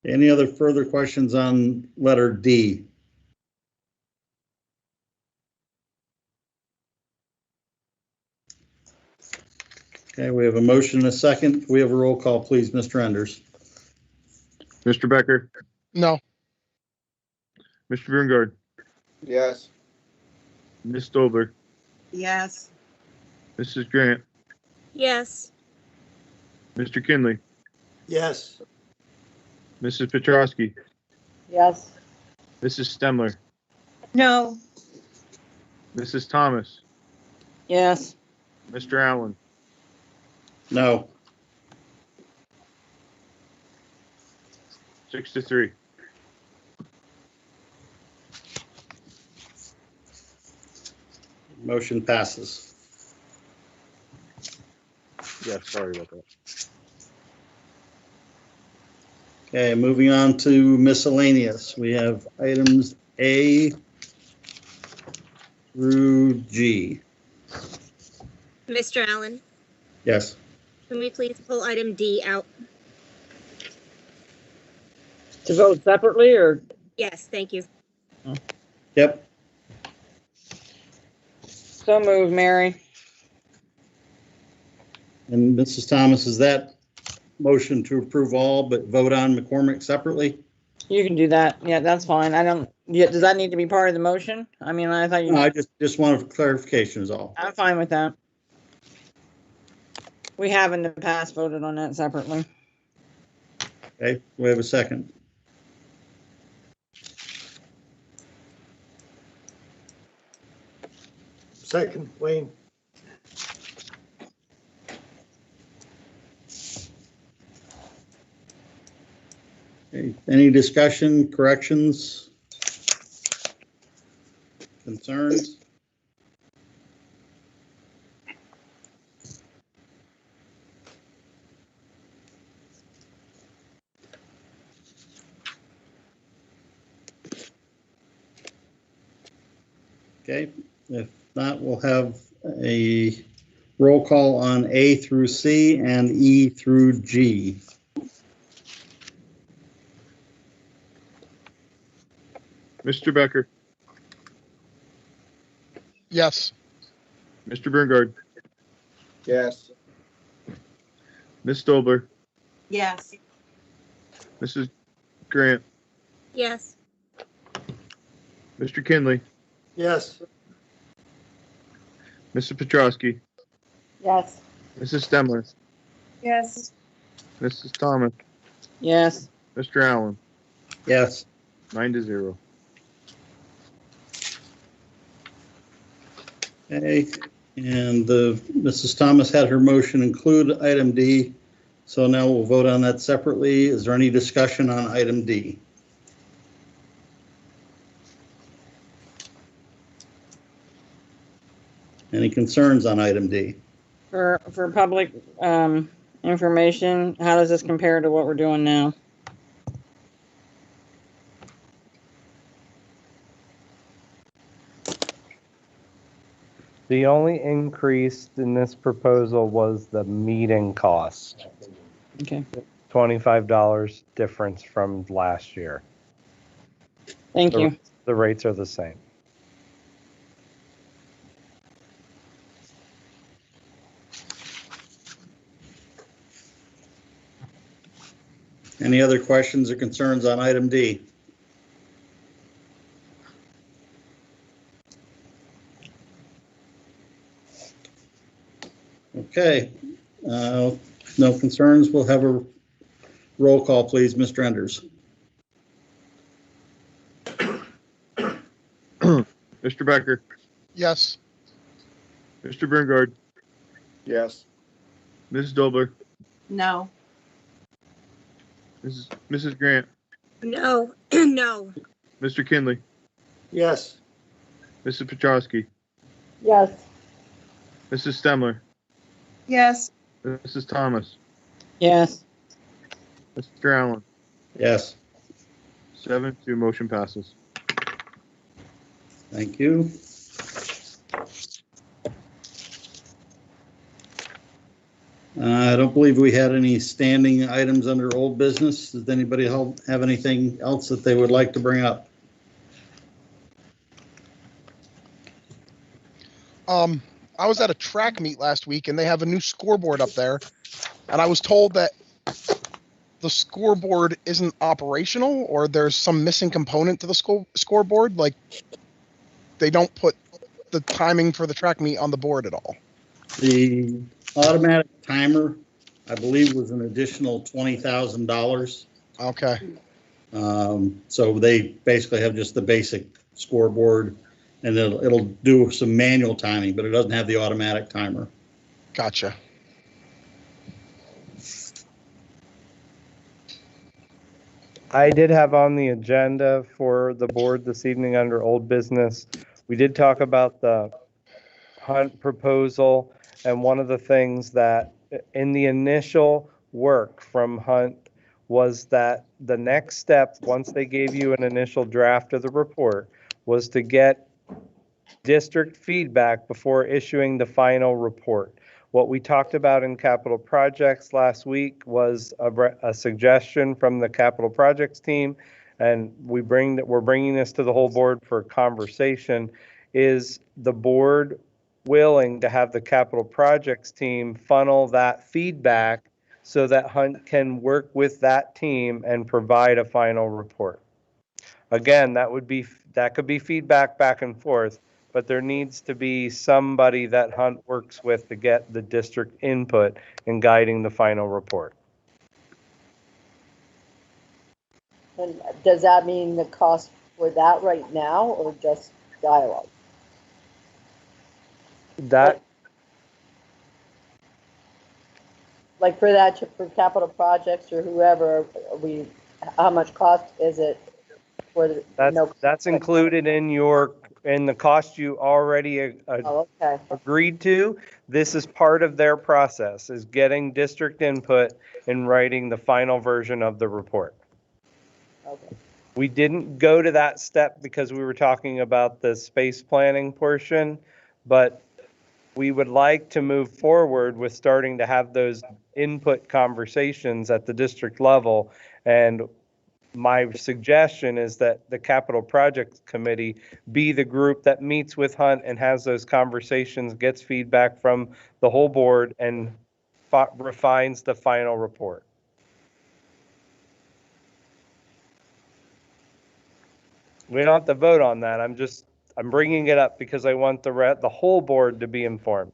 Any other further questions on letter D? Okay, we have a motion and a second. We have a roll call, please, Mr. Enders. Mr. Becker, No. Mr. Birngard, Yes. Ms. Stolber, Yes. Mrs. Grant, Yes. Mr. Kinley, Yes. Mrs. Petrowski, Yes. Mrs. Stemler, No. Mrs. Thomas, Yes. Mr. Allen, No. 6-3. Motion passes. Yeah, sorry about that. Okay, moving on to miscellaneous. We have items A through G. Mr. Allen, Yes. can we please pull item D out? To vote separately or? Yes, thank you. Yep. So moved, Mary. And Mrs. Thomas, is that motion to approve all but vote on McCormick separately? You can do that. Yeah, that's fine. I don't, yeah, does that need to be part of the motion? I mean, I thought you. No, I just wanted clarification is all. I'm fine with that. We have in the past voted on that separately. Okay, we have a second. Second, Wayne. Okay, any discussion, corrections, concerns? Okay, if not, we'll have a roll call on A through C and E through G. Mr. Becker, Yes. Mr. Birngard, Yes. Ms. Stolber, Yes. Mrs. Grant, Yes. Mr. Kinley, Yes. Mrs. Petrowski, Yes. Mrs. Stemler, Yes. Mrs. Thomas, Yes. Mr. Allen, Yes. 9-0. Okay, and Mrs. Thomas had her motion include item D, so now we'll vote on that separately. Is there any discussion on item D? Any concerns on item D? For public information, how does this compare to what we're doing now? The only increase in this proposal was the meeting cost. Okay. $25 difference from last year. Thank you. The rates are the same. Any other questions or concerns on item D? Okay, no concerns. We'll have a roll call, please. Mr. Enders. Mr. Becker, Yes. Mr. Birngard, Yes. Mrs. Stolber, No. Mrs. Grant, No. No. Mr. Kinley, Yes. Mrs. Petrowski, Yes. Mrs. Stemler, Yes. Mrs. Thomas, Yes. Mr. Allen, Yes. 7-2, motion passes. Thank you. I don't believe we had any standing items under old business. Does anybody have anything else that they would like to bring up? I was at a track meet last week and they have a new scoreboard up there. And I was told that the scoreboard isn't operational or there's some missing component to the scoreboard. Like they don't put the timing for the track meet on the board at all. The automatic timer, I believe, was an additional $20,000. Okay. So they basically have just the basic scoreboard, and it'll do some manual timing, but it doesn't have the automatic timer. Gotcha. I did have on the agenda for the board this evening under old business. We did talk about the Hunt proposal, and one of the things that in the initial work from Hunt was that the next step, once they gave you an initial draft of the report, was to get district feedback before issuing the final report. What we talked about in capital projects last week was a suggestion from the capital projects team, and we're bringing this to the whole board for conversation. Is the board willing to have the capital projects team funnel that feedback so that Hunt can work with that team and provide a final report? Again, that could be feedback back and forth, but there needs to be somebody that Hunt works with to get the district input in guiding the final report. And does that mean the cost for that right now, or just dialogue? That, like for that, for capital projects or whoever, how much cost is it for the? That's included in the cost you already agreed to. This is part of their process, is getting district input in writing the final version of the report. Okay. We didn't go to that step because we were talking about the space planning portion, but we would like to move forward with starting to have those input conversations at the district level. And my suggestion is that the capital projects committee be the group that meets with Hunt and has those conversations, gets feedback from the whole board, and refines the final report. We don't have to vote on that. I'm bringing it up because I want the whole board to be informed.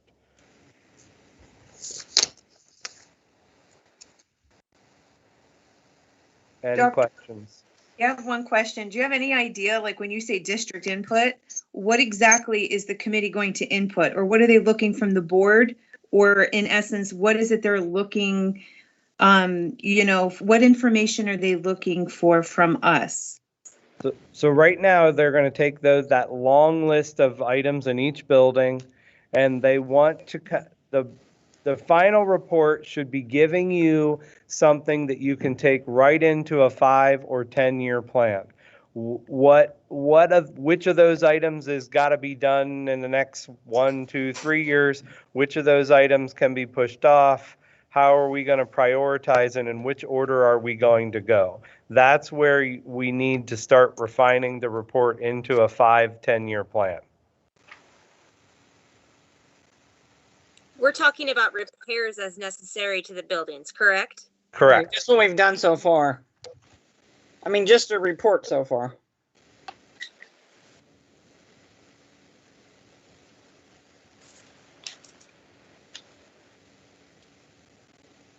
Any questions? Yeah, I have one question. Do you have any idea, like when you say district input, what exactly is the committee going to input, or what are they looking from the board? Or in essence, what is it they're looking, what information are they looking for from us? So right now they're going to take that long list of items in each building, and they want to the final report should be giving you something that you can take right into a 5 or 10 year plan. Which of those items has got to be done in the next 1, 2, 3 years? Which of those items can be pushed off? How are we going to prioritize, and in which order are we going to go? That's where we need to start refining the report into a 5-10 year plan. We're talking about repairs as necessary to the buildings, correct? Correct. Just what we've done so far. I mean, just a report so far.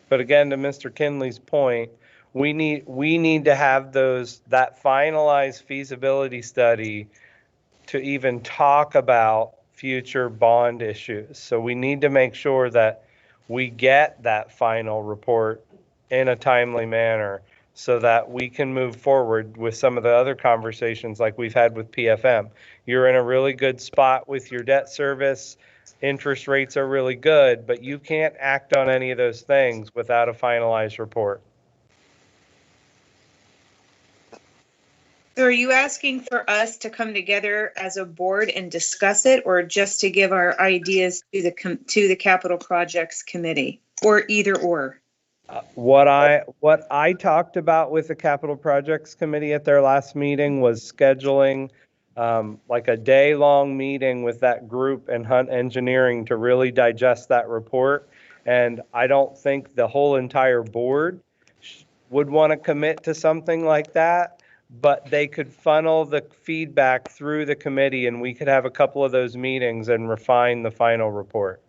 But again, to Mr. Kinley's point, we need to have that finalized feasibility study to even talk about future bond issues. So we need to make sure that we get that final report in a timely manner so that we can move forward with some of the other conversations like we've had with PFM. You're in a really good spot with your debt service. Interest rates are really good, but you can't act on any of those things without a finalized report. So are you asking for us to come together as a board and discuss it, or just to give our ideas to the capital projects committee, or either or? What I talked about with the capital projects committee at their last meeting was scheduling like a day-long meeting with that group and Hunt Engineering to really digest that report. And I don't think the whole entire board would want to commit to something like that, but they could funnel the feedback through the committee and we could have a couple of those meetings and refine the final report.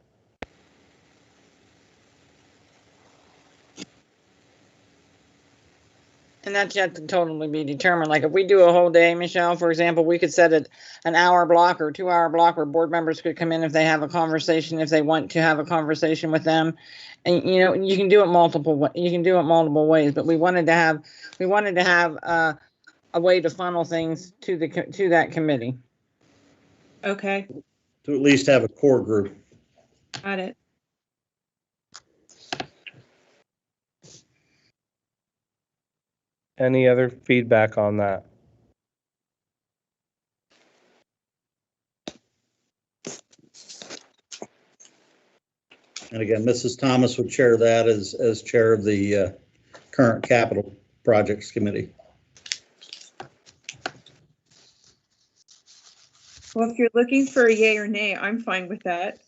And that's yet to totally be determined. Like if we do a whole day, Michelle, for example, we could set it an hour block or 2 hour block where board members could come in if they have a conversation, if they want to have a conversation with them. And you know, you can do it multiple ways, but we wanted to have a way to funnel things to that committee. Okay, To at least have a core group. got it. Any other feedback on that? And again, Mrs. Thomas would chair that as chair of the current capital projects committee. Well, if you're looking for a yay or nay, I'm fine with that.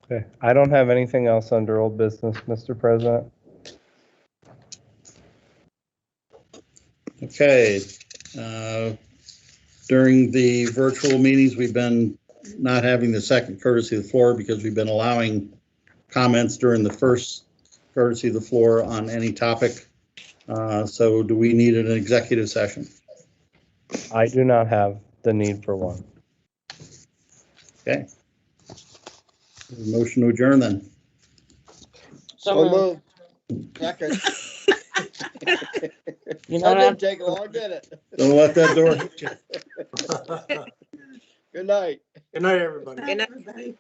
Okay, I don't have anything else under old business, Mr. President. Okay. During the virtual meetings, we've been not having the second courtesy of the floor because we've been allowing comments during the first courtesy of the floor on any topic. So do we need an executive session? I do not have the need for one. Okay. Motion to adjourn then. So moved. Second. You That don't didn't have, take long, did it? Don't let that door hit you. Good night. Good night, everybody. Good night, everybody.